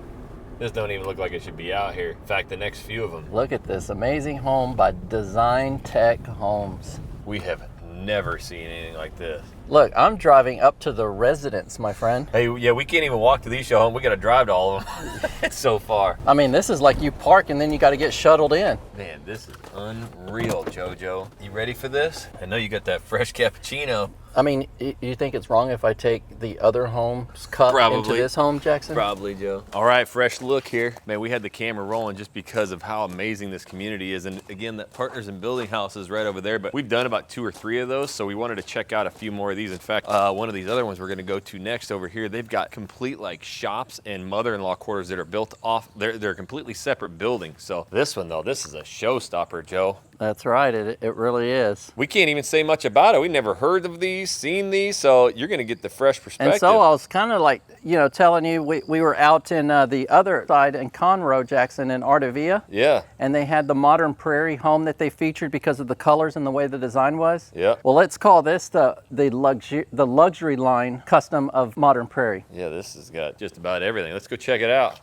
[SPEAKER 1] This don't even look like it should be out here. In fact, the next few of them.
[SPEAKER 2] Look at this amazing home by Design Tech Homes.
[SPEAKER 1] We have never seen anything like this.
[SPEAKER 2] Look, I'm driving up to the residence, my friend.
[SPEAKER 1] Hey, yeah, we can't even walk to these show home. We gotta drive to all of them. It's so far.
[SPEAKER 2] I mean, this is like you park and then you gotta get shuttled in.
[SPEAKER 1] Man, this is unreal, JoJo. You ready for this? I know you got that fresh cappuccino.
[SPEAKER 2] I mean, you think it's wrong if I take the other home's cup into this home, Jackson?
[SPEAKER 1] Probably, Joe. All right, fresh look here. Man, we had the camera rolling just because of how amazing this community is. And again, that Partners in Building house is right over there, but we've done about 2 or 3 of those, so we wanted to check out a few more of these. In fact, one of these other ones we're gonna go to next over here, they've got complete like shops and mother-in-law quarters that are built off, they're completely separate buildings. So this one though, this is a showstopper, Joe.
[SPEAKER 2] That's right, it really is.
[SPEAKER 1] We can't even say much about it. We never heard of these, seen these, so you're gonna get the fresh perspective.
[SPEAKER 2] And so I was kind of like, you know, telling you, we were out in the other side in Conroe, Jackson, in Ardavia.
[SPEAKER 1] Yeah.
[SPEAKER 2] And they had the modern prairie home that they featured because of the colors and the way the design was.
[SPEAKER 1] Yeah.
[SPEAKER 2] Well, let's call this the luxury line custom of modern prairie.
[SPEAKER 1] Yeah, this has got just about everything. Let's go check it out.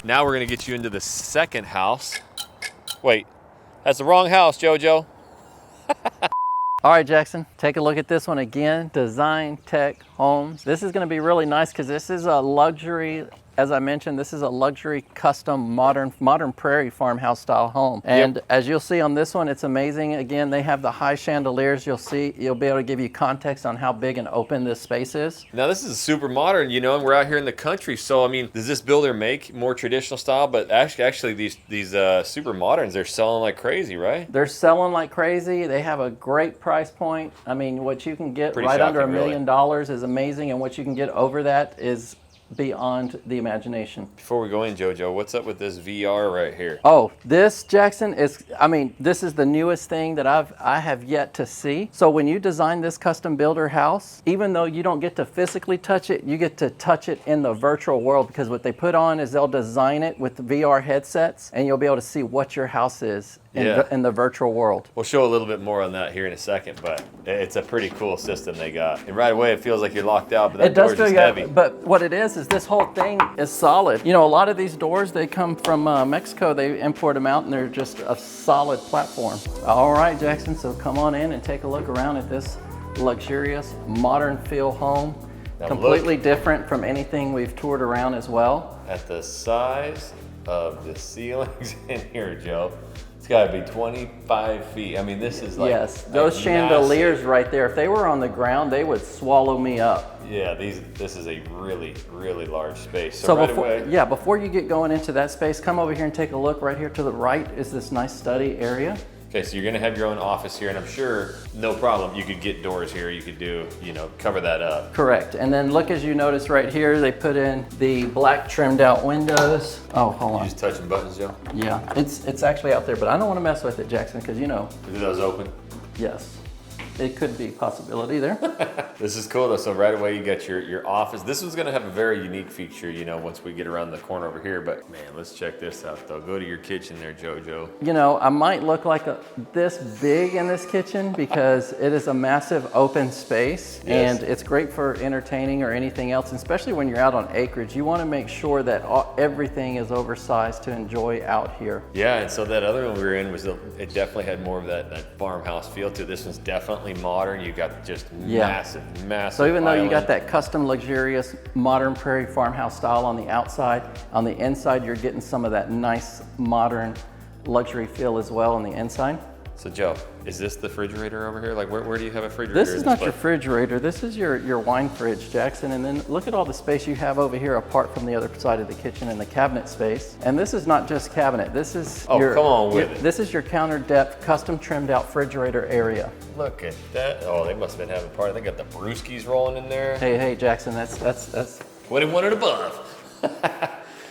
[SPEAKER 1] Now we're gonna get you into the second house. Wait. That's the wrong house, JoJo.
[SPEAKER 2] All right, Jackson, take a look at this one again. Design Tech homes. This is going to be really nice because this is a luxury. As I mentioned, this is a luxury, custom, modern prairie farmhouse style home. And as you'll see on this one, it's amazing. Again, they have the high chandeliers. You'll be able to give you context on how big and open this space is.
[SPEAKER 1] Now this is super modern, you know, and we're out here in the country. So, I mean, does this builder make more traditional style? But actually these super moderns, they're selling like crazy, right?
[SPEAKER 2] They're selling like crazy. They have a great price point. I mean, what you can get
[SPEAKER 1] Pretty
[SPEAKER 2] right
[SPEAKER 1] shocking,
[SPEAKER 2] under $1 million is amazing. And what you can get over that is beyond the imagination.
[SPEAKER 1] Before we go in, JoJo, what's up with this VR right here?
[SPEAKER 2] Oh, this, Jackson, is, I mean, this is the newest thing that I have yet to see. So when you design this custom builder house, even though you don't get to physically touch it, you get to touch it in the virtual world, because what they put on is they'll design it with the VR headsets, and you'll be able to see what your house is in the virtual world.
[SPEAKER 1] We'll show a little bit more on that here in a second, but it's a pretty cool system they got. And right away, it feels like you're locked out, but that door's just heavy.
[SPEAKER 2] But what it is this whole thing is solid. You know, a lot of these doors, they come from Mexico. They import them out, and they're just a solid platform. All right, Jackson, so come on in and take a look around at this luxurious, modern feel home. Now completely different from anything we've toured around as well.
[SPEAKER 1] At the size of the ceilings in here, Joe, it's got to be 25 feet. I mean, this is like...
[SPEAKER 2] Yes, those chandeliers right there, if they were on the ground, they would swallow me up.
[SPEAKER 1] Yeah, this is a really, really large space.
[SPEAKER 2] So before you get going into that space, come over here and take a look. Right here to the right is this nice study area.
[SPEAKER 1] Okay, so you're gonna have your own office here, and I'm sure, no problem, you could get doors here, you could do, you know, cover that up.
[SPEAKER 2] Correct, and then look, as you notice right here, they put in the black trimmed out windows. Oh, hold on.
[SPEAKER 1] You just touching buttons, Joe?
[SPEAKER 2] Yeah, it's actually out there, but I don't wanna mess with it, Jackson, because you know.
[SPEAKER 1] Are those open?
[SPEAKER 2] Yes. It could be a possibility there.
[SPEAKER 1] This is cool though. So right away you got your office. This one's gonna have a very unique feature, you know, once we get around the corner over here. But man, let's check this out though. Go to your kitchen there, JoJo.
[SPEAKER 2] You know, I might look like this big in this kitchen because it is a massive open space, and it's great for entertaining or anything else, especially when you're out on acreage. You want to make sure that everything is oversized to enjoy out here.
[SPEAKER 1] Yeah, and so that other one we were in it definitely had more of that farmhouse feel to it. This one's definitely modern. You got just massive. So
[SPEAKER 2] even though you got that custom luxurious modern prairie farmhouse style on the outside, on the inside you're getting some of that nice modern luxury feel as well on the inside.
[SPEAKER 1] So Joe, is this the refrigerator over here? Like where do you have a refrigerator?
[SPEAKER 2] This is not your refrigerator. This is your wine fridge, Jackson. And then look at all the space you have over here apart from the other side of the kitchen and the cabinet space. And this is not just cabinet. This is
[SPEAKER 1] come on with it.
[SPEAKER 2] This is your counter depth, custom trimmed out refrigerator area.
[SPEAKER 1] Look at that. Oh, they must have been having a party. They got the brewskis rolling in there.
[SPEAKER 2] Hey, Jackson, that's
[SPEAKER 1] 21 and above.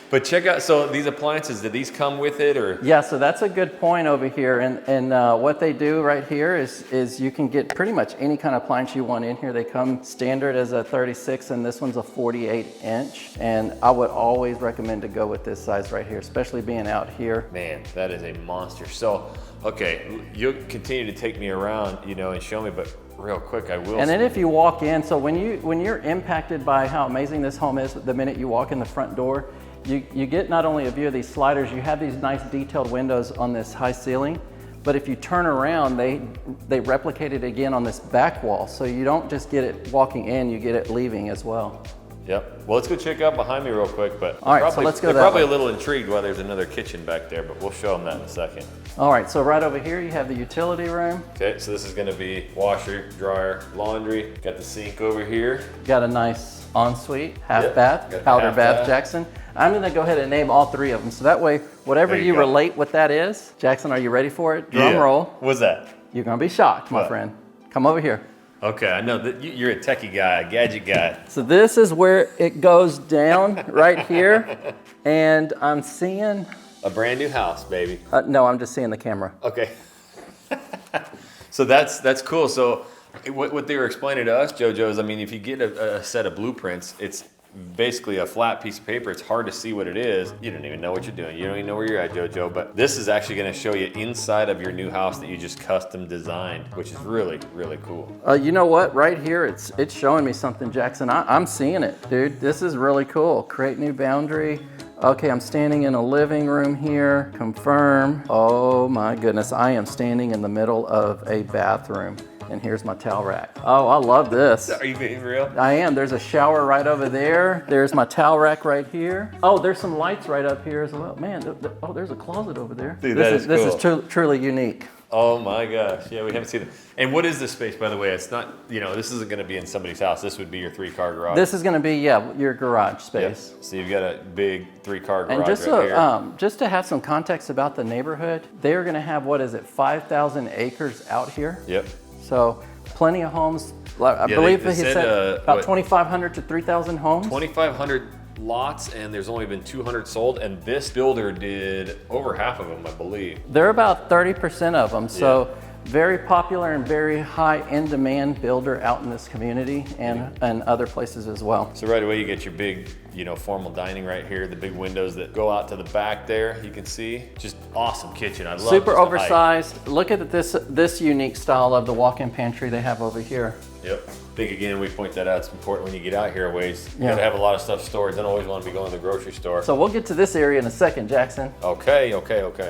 [SPEAKER 1] But check out, so these appliances, did these come with it or?
[SPEAKER 2] Yeah, so that's a good point over here. And what they do right here is you can get pretty much any kind of appliance you want in here. They come standard as a 36, and this one's a 48 inch. And I would always recommend to go with this size right here, especially being out here.
[SPEAKER 1] Man, that is a monster. So, okay, you'll continue to take me around, you know, and show me, but real quick, I will.
[SPEAKER 2] And then if you walk in, so when you're impacted by how amazing this home is, the minute you walk in the front door, you get not only a view of these sliders, you have these nice detailed windows on this high ceiling, but if you turn around, they replicate it again on this back wall. So you don't just get it walking in, you get it leaving as well.
[SPEAKER 1] Yep. Well, let's go check out behind me real quick, but
[SPEAKER 2] all right, so let's go.
[SPEAKER 1] They're probably a little intrigued why there's another kitchen back there, but we'll show them that in a second.
[SPEAKER 2] All right, so right over here you have the utility room.
[SPEAKER 1] Okay, so this is gonna be washer, dryer, laundry. Got the sink over here.
[SPEAKER 2] Got a nice ensuite, half bath, powder bath, Jackson. I'm gonna go ahead and name all three of them, so that way, whatever you relate what that is, Jackson, are you ready for it? Drum roll.
[SPEAKER 1] What's that?
[SPEAKER 2] You're gonna be shocked, my friend. Come over here.
[SPEAKER 1] Okay, I know that you're a techie guy, a gadget guy.
[SPEAKER 2] So this is where it goes down right here, and I'm seeing
[SPEAKER 1] a brand new house, baby.
[SPEAKER 2] No, I'm just seeing the camera.
[SPEAKER 1] Okay. So that's cool. So what they were explaining to us, JoJo, is, I mean, if you get a set of blueprints, it's basically a flat piece of paper. It's hard to see what it is. You don't even know what you're doing. You don't even know where you're at, JoJo. But this is actually going to show you inside of your new house that you just custom designed, which is really, really cool.
[SPEAKER 2] You know what? Right here, it's showing me something, Jackson. I'm seeing it, dude. This is really cool. Create new boundary. Okay, I'm standing in a living room here. Confirm. Oh my goodness, I am standing in the middle of a bathroom. And here's my towel rack. Oh, I love this.
[SPEAKER 1] Are you being real?
[SPEAKER 2] I am. There's a shower right over there. There's my towel rack right here. Oh, there's some lights right up here as well. Man, oh, there's a closet over there.
[SPEAKER 1] Dude,
[SPEAKER 2] this
[SPEAKER 1] cool.
[SPEAKER 2] is truly unique.
[SPEAKER 1] Oh my gosh, yeah, we haven't seen it. And what is this space, by the way? It's not, you know, this isn't gonna be in somebody's house. This would be your 3-car garage.
[SPEAKER 2] This is gonna be, yeah, your garage space.
[SPEAKER 1] Yep. So you've got a big 3-car garage
[SPEAKER 2] And just
[SPEAKER 1] right here.
[SPEAKER 2] just to have some context about the neighborhood, they're gonna have, what is it, 5,000 acres out here.
[SPEAKER 1] Yep.
[SPEAKER 2] So plenty of homes. I believe
[SPEAKER 1] they
[SPEAKER 2] he
[SPEAKER 1] said,
[SPEAKER 2] said about 2,500 to 3,000 homes.
[SPEAKER 1] 2,500 lots, and there's only been 200 sold, and this builder did over half of them, I believe.
[SPEAKER 2] They're about 30% of them. So very popular and very high in demand builder out in this community and other places as well.
[SPEAKER 1] So right away you get your big, you know, formal dining right here, the big windows that go out to the back there, you can see. Just awesome kitchen. I love
[SPEAKER 2] Super
[SPEAKER 1] just the
[SPEAKER 2] oversized. Look at this unique style of the walk-in pantry they have over here.
[SPEAKER 1] Yep. I think again, we point that out. It's important when you get out here a ways. You
[SPEAKER 2] Yeah.
[SPEAKER 1] gotta have a lot of stuff stored. Don't always want to be going to the grocery store.
[SPEAKER 2] So we'll get to this area in a second, Jackson.
[SPEAKER 1] Okay.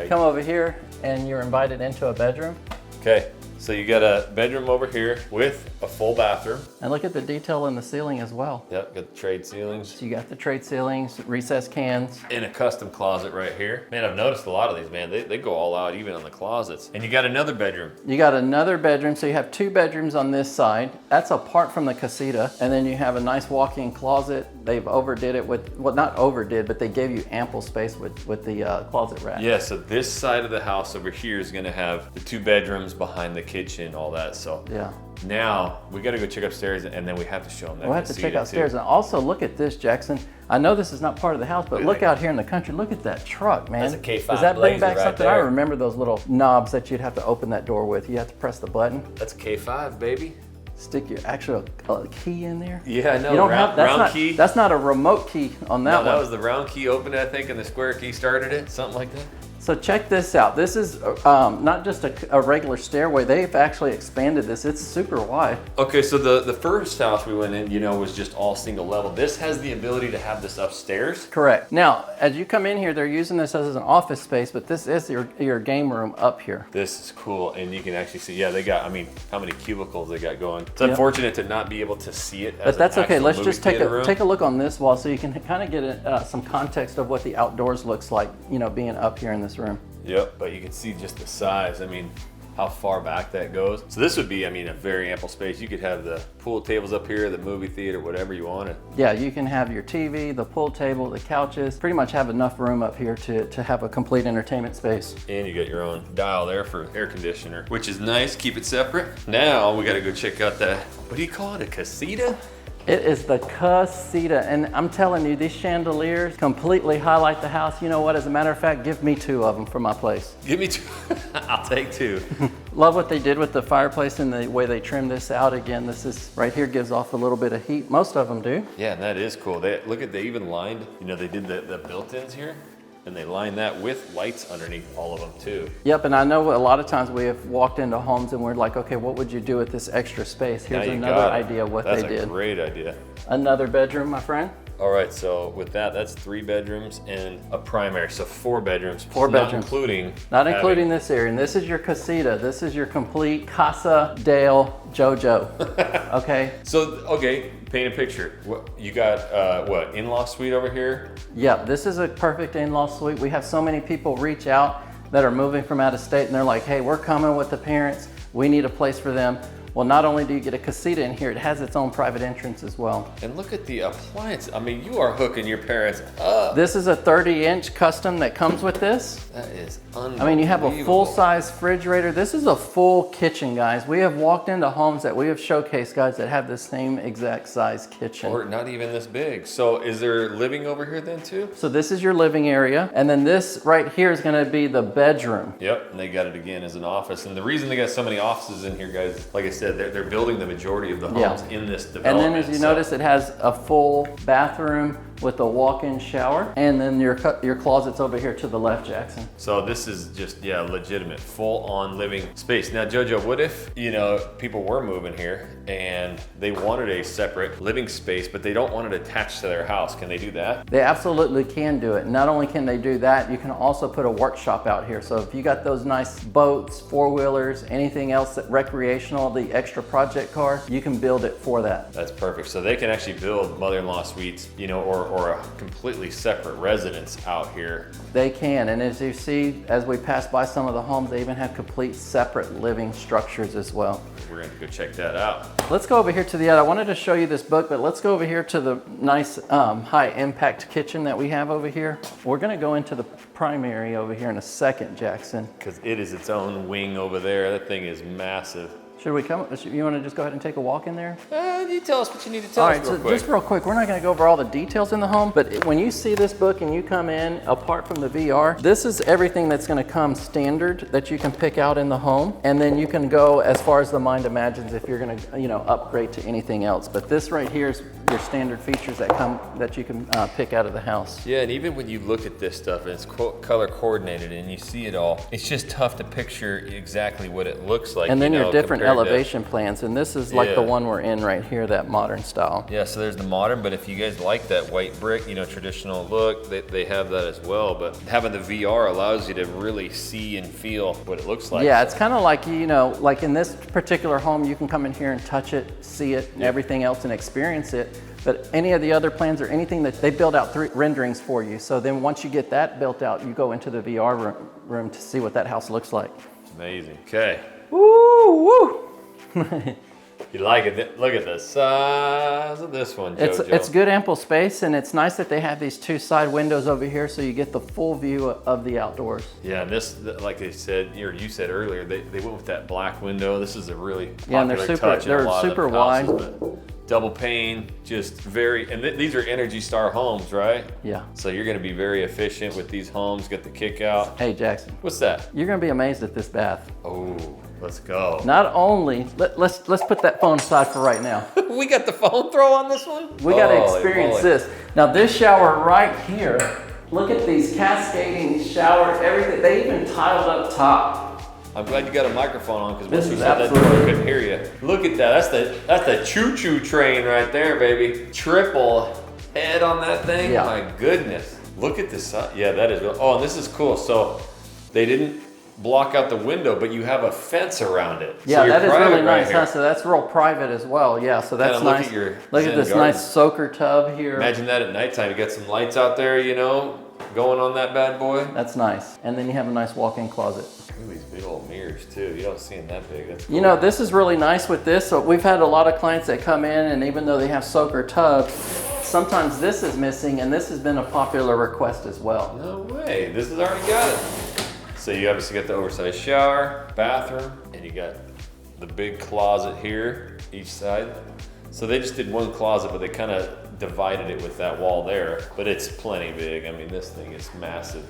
[SPEAKER 2] Come over here and you're invited into a bedroom.
[SPEAKER 1] Okay. So you got a bedroom over here with a full bathroom.
[SPEAKER 2] And look at the detail in the ceiling as well.
[SPEAKER 1] Yep, got the trade ceilings.
[SPEAKER 2] So you got the trade ceilings, recessed cans.
[SPEAKER 1] And a custom closet right here. Man, I've noticed a lot of these, man. They go all out even on the closets. And you got another bedroom.
[SPEAKER 2] You got another bedroom, so you have 2 bedrooms on this side. That's apart from the casita. And then you have a nice walk-in closet. They've overdid it with, well, not overdid, but they gave you ample space with the closet rack.
[SPEAKER 1] Yeah, so this side of the house over here is gonna have the 2 bedrooms behind the kitchen, all that. So
[SPEAKER 2] Yeah.
[SPEAKER 1] now we gotta go check upstairs, and then we have to show them that.
[SPEAKER 2] We'll have to check
[SPEAKER 1] casita,
[SPEAKER 2] upstairs.
[SPEAKER 1] too.
[SPEAKER 2] And also look at this, Jackson. I know this is not part of the house, but look out here in the country. Look at that truck, man.
[SPEAKER 1] That's a K5
[SPEAKER 2] Does that bring
[SPEAKER 1] Blazer
[SPEAKER 2] back
[SPEAKER 1] right
[SPEAKER 2] something? I
[SPEAKER 1] there.
[SPEAKER 2] remember those little knobs that you'd have to open that door with. You have to press the button,
[SPEAKER 1] That's a K5, baby.
[SPEAKER 2] stick your actual key in there.
[SPEAKER 1] Yeah, I know.
[SPEAKER 2] You don't
[SPEAKER 1] round,
[SPEAKER 2] have that's
[SPEAKER 1] round
[SPEAKER 2] not,
[SPEAKER 1] key.
[SPEAKER 2] That's not a remote key on that
[SPEAKER 1] No,
[SPEAKER 2] one.
[SPEAKER 1] that was the round key opened it, I think, and the square key started it, something like that.
[SPEAKER 2] So check this out. This is not just a regular stairway. They've actually expanded this. It's super wide.
[SPEAKER 1] Okay, so the first house we went in, you know, was just all single level. This has the ability to have this upstairs.
[SPEAKER 2] Correct. Now, as you come in here, they're using this as an office space, but this is your game room up here.
[SPEAKER 1] This is cool, and you can actually see, yeah, they got, I mean, how many cubicles they got going. It's
[SPEAKER 2] Yep.
[SPEAKER 1] unfortunate to not be able to see it as
[SPEAKER 2] But that's
[SPEAKER 1] an
[SPEAKER 2] okay.
[SPEAKER 1] actual
[SPEAKER 2] Let's
[SPEAKER 1] movie
[SPEAKER 2] just take
[SPEAKER 1] theater room.
[SPEAKER 2] take a look on this wall so you can kind of get some context of what the outdoors looks like, you know, being up here in this room.
[SPEAKER 1] Yep, but you can see just the size. I mean, how far back that goes. So this would be, I mean, a very ample space. You could have the pool tables up here, the movie theater, whatever you wanted.
[SPEAKER 2] Yeah, you can have your TV, the pool table, the couches. Pretty much have enough room up here to have a complete entertainment space.
[SPEAKER 1] And you got your own dial there for air conditioner, which is nice. Keep it separate. Now we got to go check out the, what do you call it, a casita?
[SPEAKER 2] It is the casita, and I'm telling you, these chandeliers completely highlight the house. You know what, as a matter of fact, give me 2 of them for my place.
[SPEAKER 1] Give me 2. I'll take 2.
[SPEAKER 2] Love what they did with the fireplace and the way they trimmed this out. Again, this is right here, gives off a little bit of heat. Most of them do.
[SPEAKER 1] Yeah, and that is cool. They even lined, you know, they did the built-ins here, and they lined that with lights underneath all of them too.
[SPEAKER 2] Yep, and I know a lot of times we have walked into homes and we're like, okay, what would you do with this extra space? Here's
[SPEAKER 1] Now you
[SPEAKER 2] another
[SPEAKER 1] got it.
[SPEAKER 2] idea of what
[SPEAKER 1] That's
[SPEAKER 2] they did.
[SPEAKER 1] a great idea.
[SPEAKER 2] Another bedroom, my friend.
[SPEAKER 1] All right, so with that, that's 3 bedrooms and a primary, so 4 bedrooms.
[SPEAKER 2] 4
[SPEAKER 1] not
[SPEAKER 2] bedrooms.
[SPEAKER 1] Not
[SPEAKER 2] including this area. And this is your casita. This is your complete Casa Dale JoJo. Okay?
[SPEAKER 1] So, okay, paint a picture. What, you got, what, in-law suite over here?
[SPEAKER 2] Yeah, this is a perfect in-law suite. We have so many people reach out that are moving from out of state and they're like, hey, we're coming with the parents. We need a place for them. Well, not only do you get a casita in here, it has its own private entrance as well.
[SPEAKER 1] And look at the appliance. I mean, you are hooking your parents up.
[SPEAKER 2] This is a 30-inch custom that comes with this.
[SPEAKER 1] That is unbelievable.
[SPEAKER 2] I mean, you have a full-size refrigerator. This is a full kitchen, guys. We have walked into homes that we have showcased, guys, that have the same exact size kitchen.
[SPEAKER 1] Or not even this big. So is there living over here then too?
[SPEAKER 2] So this is your living area. And then this right here is gonna be the bedroom.
[SPEAKER 1] Yep, and they got it again as an office. And the reason they got so many offices in here, guys, like I said, they're building the majority of the homes in this development.
[SPEAKER 2] And then as you notice, it has a full bathroom with a walk-in shower, and then your closet's over here to the left, Jackson.
[SPEAKER 1] So this is just, yeah, legitimate, full-on living space. Now, Jojo, what if, you know, people were moving here and they wanted a separate living space, but they don't want it attached to their house? Can they do that?
[SPEAKER 2] They absolutely can do it. Not only can they do that, you can also put a workshop out here. So if you got those nice boats, four-wheelers, anything else that recreational, the extra project car, you can build it for that.
[SPEAKER 1] That's perfect. So they can actually build mother-in-law suites, you know, or a completely separate residence out here.
[SPEAKER 2] They can, and as you see, as we pass by some of the homes, they even have complete separate living structures as well.
[SPEAKER 1] We're gonna go check that out.
[SPEAKER 2] Let's go over here to the other. I wanted to show you this book, but let's go over here to the nice high impact kitchen that we have over here. We're gonna go into the primary over here in a second, Jackson.
[SPEAKER 1] Because it is its own wing over there. That thing is massive.
[SPEAKER 2] Should we come, you wanna just go ahead and take a walk in there?
[SPEAKER 1] You tell us what you need to tell
[SPEAKER 2] All
[SPEAKER 1] us
[SPEAKER 2] right,
[SPEAKER 1] real
[SPEAKER 2] so
[SPEAKER 1] quick.
[SPEAKER 2] just real quick, we're not gonna go over all the details in the home, but when you see this book and you come in, apart from the VR, this is everything that's gonna come standard that you can pick out in the home, and then you can go as far as the mind imagines if you're gonna, you know, upgrade to anything else. But this right here is your standard features that you can pick out of the house.
[SPEAKER 1] Yeah, and even when you look at this stuff and it's color coordinated and you see it all, it's just tough to picture exactly what it looks like.
[SPEAKER 2] And then
[SPEAKER 1] you know,
[SPEAKER 2] your different
[SPEAKER 1] compared to-
[SPEAKER 2] elevation plans, and this is like the one we're in right here, that modern style.
[SPEAKER 1] Yeah, so there's the modern, but if you guys like that white brick, you know, traditional look, they have that as well. But having the VR allows you to really see and feel what it looks like.
[SPEAKER 2] Yeah, it's kind of like, you know, like in this particular home, you can come in here and touch it, see it, and everything else and experience it. But any of the other plans or anything that they build out renderings for you. So then once you get that built out, you go into the VR room to see what that house looks like.
[SPEAKER 1] Amazing. Okay.
[SPEAKER 2] Woo, woo.
[SPEAKER 1] You like it? Look at the size of this one, Jojo.
[SPEAKER 2] It's good ample space, and it's nice that they have these two side windows over here so you get the full view of the outdoors.
[SPEAKER 1] Yeah, and this, like they said, or you said earlier, they went with that black window. This is a really
[SPEAKER 2] Yeah, and
[SPEAKER 1] popular
[SPEAKER 2] they're
[SPEAKER 1] touch in a lot of
[SPEAKER 2] super
[SPEAKER 1] the
[SPEAKER 2] wide.
[SPEAKER 1] houses, but double pane, just very, and these are Energy Star homes, right?
[SPEAKER 2] Yeah.
[SPEAKER 1] So you're gonna be very efficient with these homes, get the kick out.
[SPEAKER 2] Hey, Jackson,
[SPEAKER 1] What's that?
[SPEAKER 2] you're gonna be amazed at this bath.
[SPEAKER 1] Oh, let's go.
[SPEAKER 2] Not only, let's put that phone aside for right now.
[SPEAKER 1] We got the phone throw on this one?
[SPEAKER 2] We gotta
[SPEAKER 1] Holy
[SPEAKER 2] experience
[SPEAKER 1] moly.
[SPEAKER 2] this. Now this shower right here, look at these cascading showers, everything. They even tiled up top.
[SPEAKER 1] I'm glad you got a microphone on because once
[SPEAKER 2] This
[SPEAKER 1] you
[SPEAKER 2] is
[SPEAKER 1] said that,
[SPEAKER 2] absolutely-
[SPEAKER 1] I couldn't hear you. Look at that. That's the choo-choo train right there, baby. Triple head on that thing.
[SPEAKER 2] Yeah.
[SPEAKER 1] My goodness. Look at this. Yeah, that is. Oh, and this is cool. So they didn't block out the window, but you have a fence around it.
[SPEAKER 2] Yeah,
[SPEAKER 1] so you're
[SPEAKER 2] that is
[SPEAKER 1] private
[SPEAKER 2] really nice.
[SPEAKER 1] right here.
[SPEAKER 2] Huh? So that's real private as well. Yeah, so that's
[SPEAKER 1] Kinda look
[SPEAKER 2] nice.
[SPEAKER 1] at your
[SPEAKER 2] Look
[SPEAKER 1] Zen
[SPEAKER 2] at this
[SPEAKER 1] garden.
[SPEAKER 2] nice soaker tub here.
[SPEAKER 1] Imagine that at nighttime. You got some lights out there, you know, going on that bad boy.
[SPEAKER 2] That's nice. And then you have a nice walk-in closet.
[SPEAKER 1] Ooh, these big old mirrors too. You don't see them that big. That's cool.
[SPEAKER 2] You know, this is really nice with this. So we've had a lot of clients that come in, and even though they have soaker tubs, sometimes this is missing, and this has been a popular request as well.
[SPEAKER 1] No way. This has already got it. So you obviously got the oversized shower, bathroom, and you got the big closet here, each side. So they just did one closet, but they kind of divided it with that wall there. But it's plenty big. I mean, this thing is massive,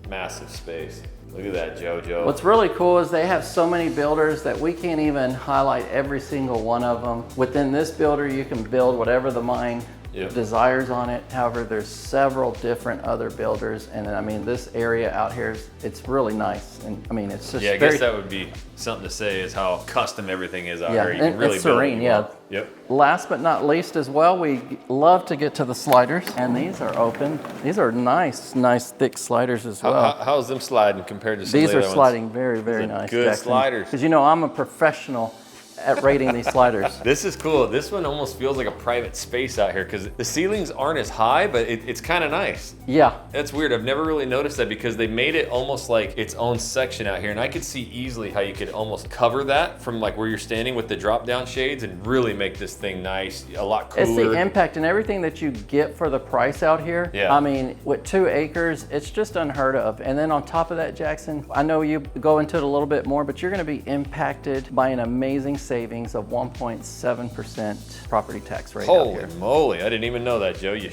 [SPEAKER 1] massive space. Look at that, JoJo.
[SPEAKER 2] What's really cool is they have so many builders that we can't even highlight every single one of them. Within this builder, you can build whatever the mind desires on it. However, there's several different other builders, and I mean, this area out here it's really nice. And I mean, it's just
[SPEAKER 1] I guess that would be something to say is how custom everything is out here. You can
[SPEAKER 2] and
[SPEAKER 1] really
[SPEAKER 2] it's
[SPEAKER 1] build
[SPEAKER 2] serene.
[SPEAKER 1] what you want. Yep.
[SPEAKER 2] Last but not least as well, we love to get to the sliders, and these are open. These are nice thick sliders as well.
[SPEAKER 1] How's them sliding compared to some
[SPEAKER 2] These
[SPEAKER 1] of the
[SPEAKER 2] are
[SPEAKER 1] other
[SPEAKER 2] sliding very
[SPEAKER 1] These are
[SPEAKER 2] nice.
[SPEAKER 1] good sliders.
[SPEAKER 2] Because you know I'm a professional at rating these sliders.
[SPEAKER 1] This is cool. This one almost feels like a private space out here because the ceilings aren't as high, but it's kind of nice.
[SPEAKER 2] Yeah.
[SPEAKER 1] That's weird. I've never really noticed that because they made it almost like its own section out here. And I could see easily how you could almost cover that from like where you're standing with the drop down shades and really make this thing nice, a lot cooler.
[SPEAKER 2] It's the impact and everything that you get for the price out here.
[SPEAKER 1] Yeah.
[SPEAKER 2] I mean, with 2 acres, it's just unheard of. And then on top of that, Jackson, I know you go into it a little bit more, but you're gonna be impacted by an amazing savings of 1.7% property tax rate out here.
[SPEAKER 1] Holy moly, I didn't even know that, Joe. You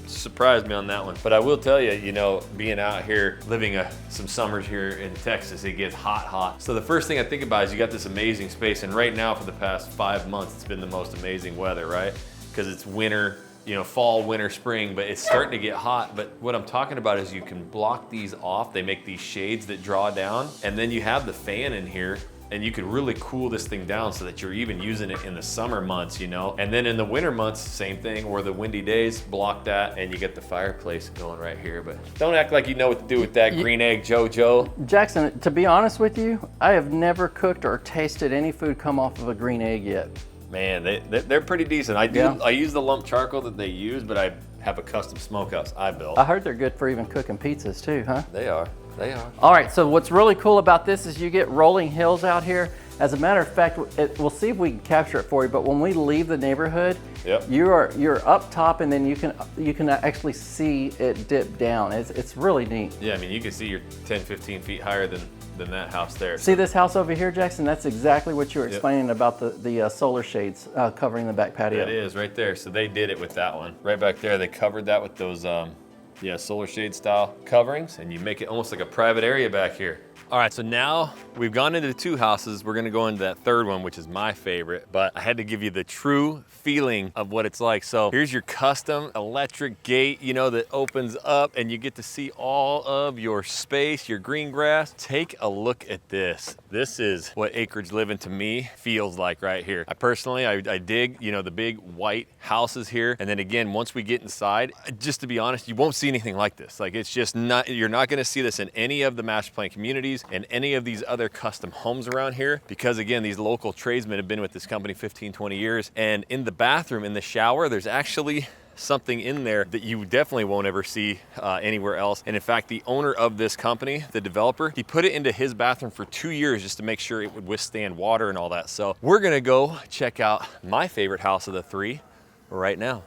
[SPEAKER 1] surprised me on that one. But I will tell you, you know, being out here, living some summers here in Texas, it gets hot. So the first thing I think about is you got this amazing space, and right now for the past 5 months, it's been the most amazing weather, right? Because it's winter, you know, fall, winter, spring, but it's starting to get hot. But what I'm talking about is you can block these off. They make these shades that draw down, and then you have the fan in here, and you could really cool this thing down so that you're even using it in the summer months, you know? And then in the winter months, same thing, or the windy days, block that, and you get the fireplace going right here. But don't act like you know what to do with that green egg JoJo.
[SPEAKER 2] Jackson, to be honest with you, I have never cooked or tasted any food come off of a green egg yet.
[SPEAKER 1] Man, they're pretty decent. I use the lump charcoal that they use, but I have a custom smokehouse I built.
[SPEAKER 2] I heard they're good for even cooking pizzas too, huh?
[SPEAKER 1] They are. They are.
[SPEAKER 2] All right, so what's really cool about this is you get rolling hills out here. As a matter of fact, we'll see if we can capture it for you, but when we leave the neighborhood,
[SPEAKER 1] yep,
[SPEAKER 2] you're up top, and then you can actually see it dip down. It's really neat.
[SPEAKER 1] Yeah, I mean, you can see you're 10, 15 feet higher than that house there.
[SPEAKER 2] See this house over here, Jackson? That's exactly what you were explaining about the solar shades covering the back patio.
[SPEAKER 1] It is right there. So they did it with that one. Right back there, they covered that with those solar shade style coverings, and you make it almost like a private area back here. All right, so now we've gone into the two houses. We're gonna go into that third one, which is my favorite, but I had to give you the true feeling of what it's like. So here's your custom electric gate, you know, that opens up, and you get to see all of your space, your green grass. Take a look at this. This is what Acreage living to me feels like right here. I dig, you know, the big white houses here. And then again, once we get inside, just to be honest, you won't see anything like this. Like, it's just not, you're not gonna see this in any of the master plan communities and any of these other custom homes around here, because again, these local tradesmen have been with this company 15, 20 years. And in the bathroom, in the shower, there's actually something in there that you definitely won't ever see anywhere else. And in fact, the owner of this company, the developer, he put it into his bathroom for 2 years just to make sure it would withstand water and all that. So we're gonna go check out my favorite house of the three right now.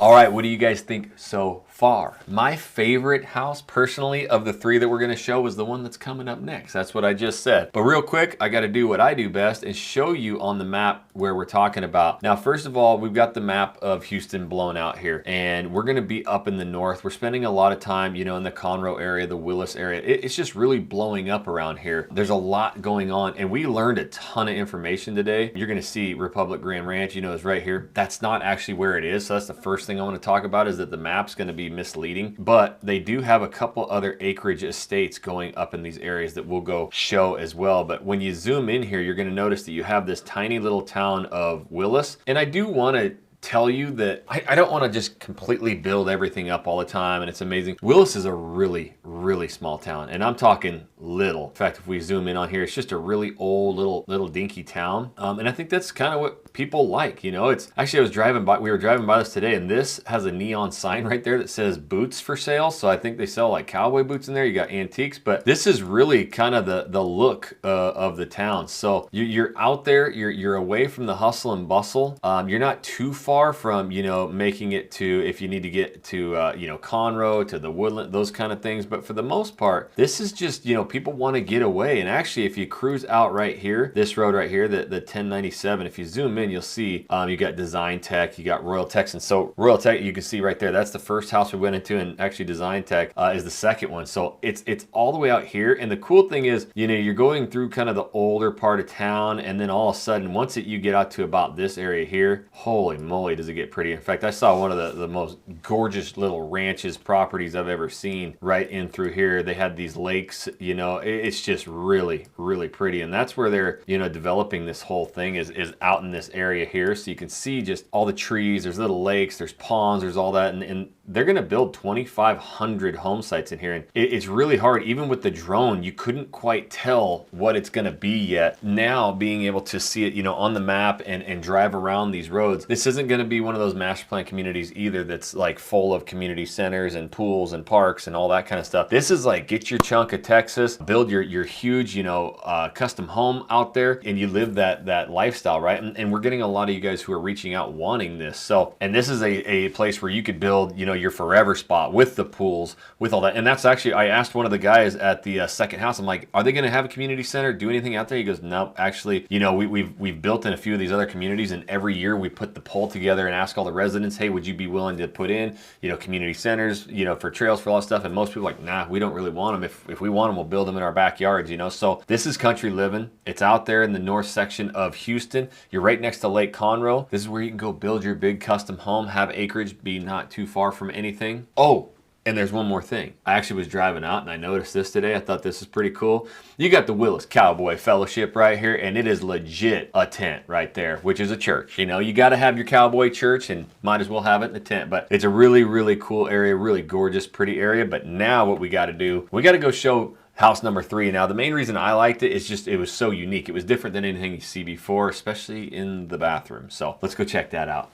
[SPEAKER 1] All right, what do you guys think so far? My favorite house, personally, of the three that we're gonna show is the one that's coming up next. That's what I just said. But real quick, I gotta do what I do best and show you on the map where we're talking about. Now, first of all, we've got the map of Houston blown out here, and we're gonna be up in the north. We're spending a lot of time, you know, in the Conroe area, the Willis area. It's just really blowing up around here. There's a lot going on, and we learned a ton of information today. You're gonna see Republic Grand Ranch, you know, is right here. That's not actually where it is, so that's the first thing I want to talk about, is that the map's going to be misleading, but they do have a couple other acreage estates going up in these areas that we'll go show as well. But when you zoom in here, you're going to notice that you have this tiny little town of Willis, and I do want to tell you that I don't want to just completely build everything up all the time and it's amazing. Willis is a really, really small town, and I'm talking little. In fact, if we zoom in on here, it's just a really old little dinky town, and I think that's kind of what people like, you know. It's actually, we were driving by this today, and this has a neon sign right there that says boots for sale. So I think they sell like cowboy boots in there. You got antiques, but this is really kind of the look of the town. So you're out there, you're away from the hustle and bustle. You're not too far from, you know, making it to, if you need to get to you know, Conroe, to the Woodland, those kind of things. But for the most part, this is just, you know, people want to get away. And actually, if you cruise out right here, this road right here, the 1097, if you zoom in, you'll see you got Design Tech, you got Royal Texan. So Royal Tech, you can see right there, that's the first house we went into, and actually Design Tech is the second one. So it's all the way out here. And the cool thing is, you know, you're going through kind of the older part of town, and then all of a sudden, once you get out to about this area here, holy moly, does it get pretty. In fact, I saw one of the most gorgeous little ranches properties I've ever seen right in through here. They had these lakes, you know, it's just really, really pretty. And that's where they're, you know, developing this whole thing is out in this area here. So you can see just all the trees, there's little lakes, there's ponds, there's all that. And they're going to build 2,500 home sites in here. And it's really hard. Even with the drone, you couldn't quite tell what it's going to be yet. Now, being able to see it, you know, on the map and drive around these roads, this isn't going to be one of those master plan communities either that's like full of community centers and pools and parks and all that kind of stuff. This is like, get your chunk of Texas, build your huge, you know, custom home out there, and you live that lifestyle, right? And we're getting a lot of you guys who are reaching out wanting this. So, and this is a place where you could build, you know, your forever spot with the pools, with all that. And that's actually, I asked one of the guys at the second house, I'm like, are they going to have a community center, do anything out there? He goes, no, actually, you know, we've built in a few of these other communities, and every year we put the poll together and ask all the residents, hey, would you be willing to put in, you know, community centers, you know, for trails, for all that stuff? And most people are like, nah, we don't really want them. If we want them, we'll build them in our backyards, you know? So this is country living. It's out there in the north section of Houston. You're right next to Lake Conroe. This is where you can go build your big custom home, have Acreage be not too far from anything. Oh, and there's one more thing. I actually was driving out and I noticed this today. I thought this is pretty cool. You got the Willis Cowboy Fellowship right here, and it is legit a tent right there, which is a church. You know, you got to have your cowboy church and might as well have it in the tent. But it's a really, really cool area, really gorgeous, pretty area. But now what we got to do, we got to go show house number 3. Now, the main reason I liked it is just it was so unique. It was different than anything you see before, especially in the bathroom. So let's go check that out.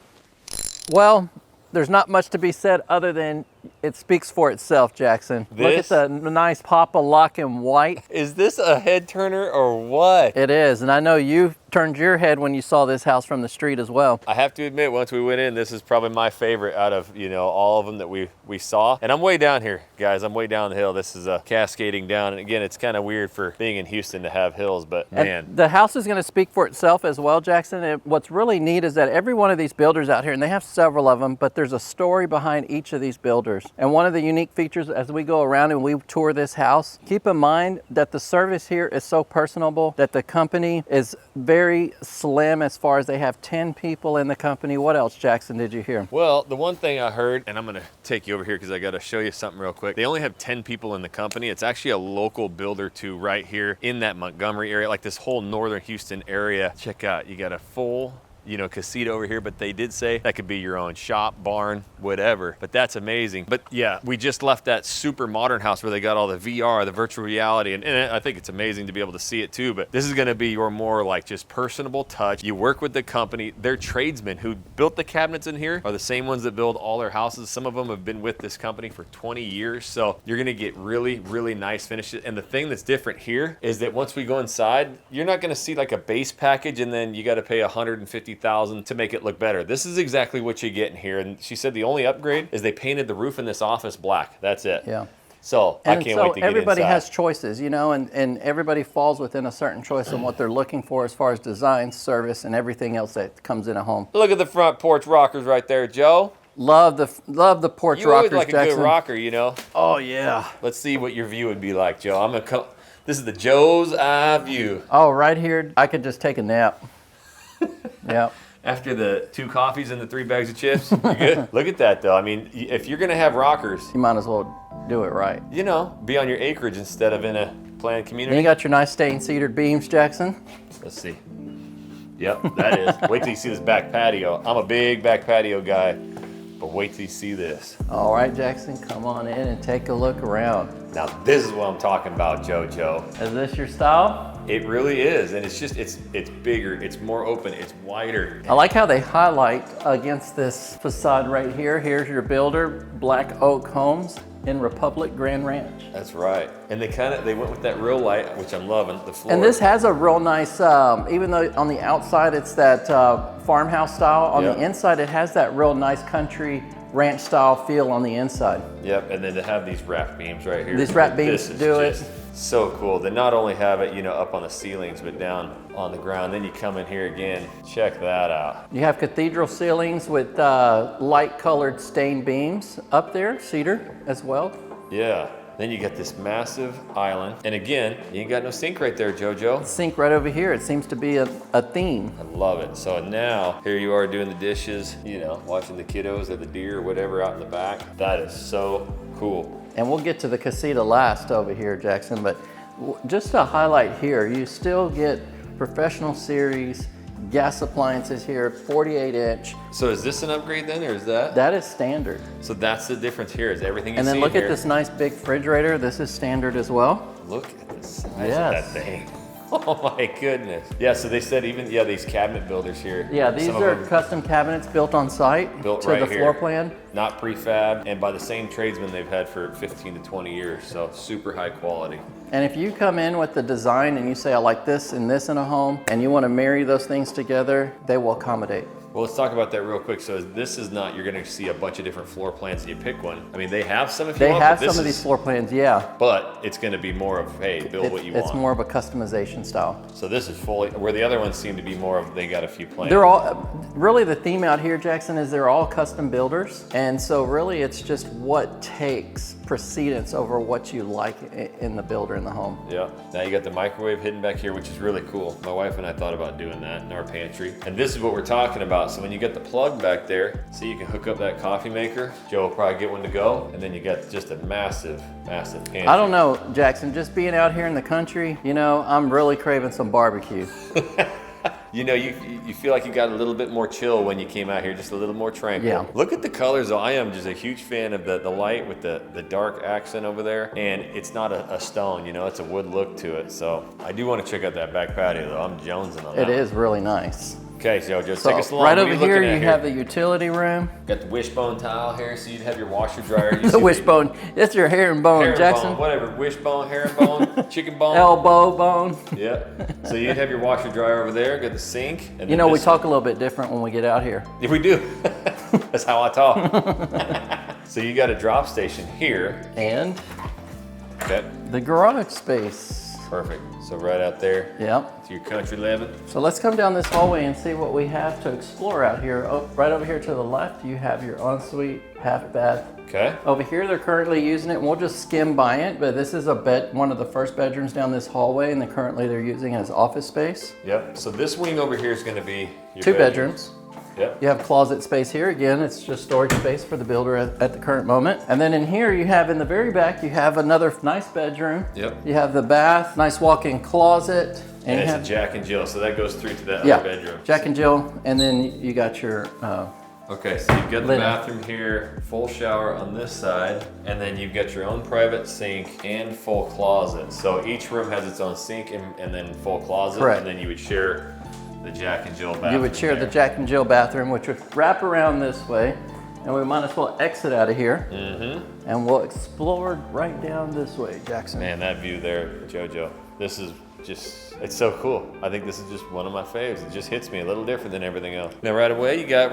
[SPEAKER 2] Well, there's not much to be said other than it speaks for itself, Jackson. Look at the nice Papa lock in white.
[SPEAKER 1] Is this a head turner or what?
[SPEAKER 2] It is, and I know you turned your head when you saw this house from the street as well.
[SPEAKER 1] I have to admit, once we went in, this is probably my favorite out of, you know, all of them that we saw. And I'm way down here, guys. I'm way down the hill. This is cascading down. And again, it's kind of weird for being in Houston to have hills, but man.
[SPEAKER 2] And the house is going to speak for itself as well, Jackson. And what's really neat is that every one of these builders out here, and they have several of them, but there's a story behind each of these builders. And one of the unique features as we go around and we tour this house, keep in mind that the service here is so personable, that the company is very slim as far as they have 10 people in the company. What else, Jackson, did you hear?
[SPEAKER 1] Well, the one thing I heard, and I'm gonna take you over here because I gotta show you something real quick. They only have 10 people in the company. It's actually a local builder too, right here in that Montgomery area, like this whole northern Houston area. Check out, you got a full, you know, casita over here, but they did say that could be your own shop, barn, whatever. But that's amazing. But yeah, we just left that super modern house where they got all the VR, the virtual reality, and I think it's amazing to be able to see it too. But this is gonna be your more like just personable touch. You work with the company. Their tradesmen who built the cabinets in here are the same ones that build all their houses. Some of them have been with this company for 20 years. So you're gonna get really, really nice finishes. And the thing that's different here is that once we go inside, you're not gonna see like a base package and then you gotta pay $150,000 to make it look better. This is exactly what you get in here. And she said the only upgrade is they painted the roof in this office black. That's it.
[SPEAKER 2] Yeah.
[SPEAKER 1] So I can't wait to get
[SPEAKER 2] everybody
[SPEAKER 1] inside.
[SPEAKER 2] has choices, you know, and everybody falls within a certain choice on what they're looking for as far as design, service, and everything else that comes in a home.
[SPEAKER 1] Look at the front porch rockers right there, Joe.
[SPEAKER 2] Love the porch
[SPEAKER 1] You
[SPEAKER 2] rockers,
[SPEAKER 1] always like
[SPEAKER 2] Jackson.
[SPEAKER 1] a good rocker, you know.
[SPEAKER 2] Oh yeah.
[SPEAKER 1] Let's see what your view would be like, Joe. I'm gonna come. This is the Joe's eye view.
[SPEAKER 2] Oh, right here, I could just take a nap. Yeah.
[SPEAKER 1] After the 2 coffees and the 3 bags of chips, you're good. Look at that, though. I mean, if you're gonna have rockers,
[SPEAKER 2] You might as well do it right.
[SPEAKER 1] you know, be on your acreage instead of in a planned
[SPEAKER 2] And
[SPEAKER 1] community.
[SPEAKER 2] you got your nice stained cedared beams, Jackson.
[SPEAKER 1] Let's see. Yep, that is. Wait till you see this back patio. I'm a big back patio guy, but wait till you see this.
[SPEAKER 2] All right, Jackson, come on in and take a look around.
[SPEAKER 1] Now, this is what I'm talking about, Joe.
[SPEAKER 2] Is this your style?
[SPEAKER 1] It really is, and it's just, it's bigger, it's more open, it's wider.
[SPEAKER 2] I like how they highlight against this facade right here. Here's your builder, Black Oak Homes in Republic Grand Ranch.
[SPEAKER 1] That's right. And they went with that real light, which I'm loving, the floor.
[SPEAKER 2] And this has a real nice, even though on the outside it's that farmhouse style, on the inside it has that real nice country ranch style feel on the inside.
[SPEAKER 1] Yep, and then to have these wrap beams right here.
[SPEAKER 2] These wrap beams do it.
[SPEAKER 1] So cool. They not only have it, you know, up on the ceilings, but down on the ground. Then you come in here again, check that out.
[SPEAKER 2] You have cathedral ceilings with light colored stained beams up there, cedar as well.
[SPEAKER 1] Yeah. Then you got this massive island. And again, you ain't got no sink right there, JoJo.
[SPEAKER 2] Sink right over here. It seems to be a theme.
[SPEAKER 1] I love it. So now, here you are doing the dishes, you know, watching the kiddos or the deer or whatever out in the back. That is so cool.
[SPEAKER 2] And we'll get to the casita last over here, Jackson, but just to highlight here, you still get professional series gas appliances here, 48-inch.
[SPEAKER 1] So is this an upgrade then, or is that?
[SPEAKER 2] That is standard.
[SPEAKER 1] So that's the difference here, is everything you
[SPEAKER 2] and
[SPEAKER 1] see
[SPEAKER 2] then look
[SPEAKER 1] here.
[SPEAKER 2] at this nice big refrigerator. This is standard as well.
[SPEAKER 1] Look at the size of that thing. Oh my goodness. Yeah, so they said even, these cabinet builders here.
[SPEAKER 2] Yeah, these
[SPEAKER 1] some of
[SPEAKER 2] are
[SPEAKER 1] them
[SPEAKER 2] custom cabinets built on site
[SPEAKER 1] built
[SPEAKER 2] to
[SPEAKER 1] right
[SPEAKER 2] the
[SPEAKER 1] here.
[SPEAKER 2] floor plan.
[SPEAKER 1] Not prefab, and by the same tradesmen they've had for 15 to 20 years, so super high quality.
[SPEAKER 2] And if you come in with the design and you say, I like this and this in a home, and you want to marry those things together, they will accommodate.
[SPEAKER 1] Well, let's talk about that real quick. So this is not, you're gonna see a bunch of different floor plans and you pick one. I mean, they have some if you want.
[SPEAKER 2] They have some of these floor plans, yeah.
[SPEAKER 1] But it's gonna be more of, hey, build what you want.
[SPEAKER 2] It's more of a customization style.
[SPEAKER 1] So this is fully, where the other ones seem to be more of, they got a few plans.
[SPEAKER 2] They're all, really the theme out here, Jackson, is they're all custom builders. And so really it's just what takes precedence over what you like in the builder in the home.
[SPEAKER 1] Yeah. Now you got the microwave hidden back here, which is really cool. My wife and I thought about doing that in our pantry. And this is what we're talking about. So when you get the plug back there, see, you can hook up that coffee maker. Joe will probably get one to go. And then you got just a massive, massive pantry.
[SPEAKER 2] I don't know, Jackson, just being out here in the country, you know, I'm really craving some barbecue.
[SPEAKER 1] You know, you feel like you got a little bit more chill when you came out here, just a little more tranquil.
[SPEAKER 2] Yeah.
[SPEAKER 1] Look at the colors though. I am just a huge fan of the light with the dark accent over there. And it's not a stone, you know, it's a wood look to it. So I do want to check out that back patio though. I'm jonesing on that.
[SPEAKER 2] It is really nice.
[SPEAKER 1] Okay, so just
[SPEAKER 2] So
[SPEAKER 1] take us along.
[SPEAKER 2] right
[SPEAKER 1] What are
[SPEAKER 2] over
[SPEAKER 1] you
[SPEAKER 2] here,
[SPEAKER 1] looking at
[SPEAKER 2] you have the utility room.
[SPEAKER 1] Got the wishbone tile here, so you'd have your washer dryer.
[SPEAKER 2] The wishbone, it's your herringbone, Jackson.
[SPEAKER 1] Bone, whatever, wishbone, herringbone, chicken bone.
[SPEAKER 2] Elbow bone.
[SPEAKER 1] Yeah. So you'd have your washer dryer over there, got the sink. And
[SPEAKER 2] You know, we talk a little bit different when we get out here.
[SPEAKER 1] Yeah, we do. That's how I talk. So you got a drop station here.
[SPEAKER 2] And
[SPEAKER 1] Okay.
[SPEAKER 2] the garage space.
[SPEAKER 1] Perfect. So right out there.
[SPEAKER 2] Yep.
[SPEAKER 1] To your country living.
[SPEAKER 2] So let's come down this hallway and see what we have to explore out here. Oh, right over here to the left, you have your ensuite half bath.
[SPEAKER 1] Okay.
[SPEAKER 2] Over here, they're currently using it. We'll just skim by it, but this is one of the first bedrooms down this hallway, and currently they're using it as office space.
[SPEAKER 1] Yep. So this wing over here is going to be your
[SPEAKER 2] Two bedrooms.
[SPEAKER 1] Yep.
[SPEAKER 2] You have closet space here. Again, it's just storage space for the builder at the current moment. And then in here, you have in the very back, you have another nice bedroom.
[SPEAKER 1] Yep.
[SPEAKER 2] You have the bath, nice walk-in closet.
[SPEAKER 1] And
[SPEAKER 2] you
[SPEAKER 1] it's
[SPEAKER 2] have,
[SPEAKER 1] a Jack and Jill, so that goes through to that
[SPEAKER 2] yeah,
[SPEAKER 1] other bedroom.
[SPEAKER 2] Jack and Jill, and then you got your
[SPEAKER 1] Okay, so you've got the
[SPEAKER 2] linen.
[SPEAKER 1] bathroom here, full shower on this side, and then you've got your own private sink and full closet. So each room has its own sink and then full closet.
[SPEAKER 2] Correct.
[SPEAKER 1] And then you would share the Jack and Jill bathroom.
[SPEAKER 2] You would share
[SPEAKER 1] there.
[SPEAKER 2] the Jack and Jill bathroom, which would wrap around this way, and we might as well exit out of here.
[SPEAKER 1] Mm-hmm.
[SPEAKER 2] And we'll explore right down this way, Jackson.
[SPEAKER 1] Man, that view there, JoJo, this is just, it's so cool. I think this is just one of my faves. It just hits me a little different than everything else. Now right away, you got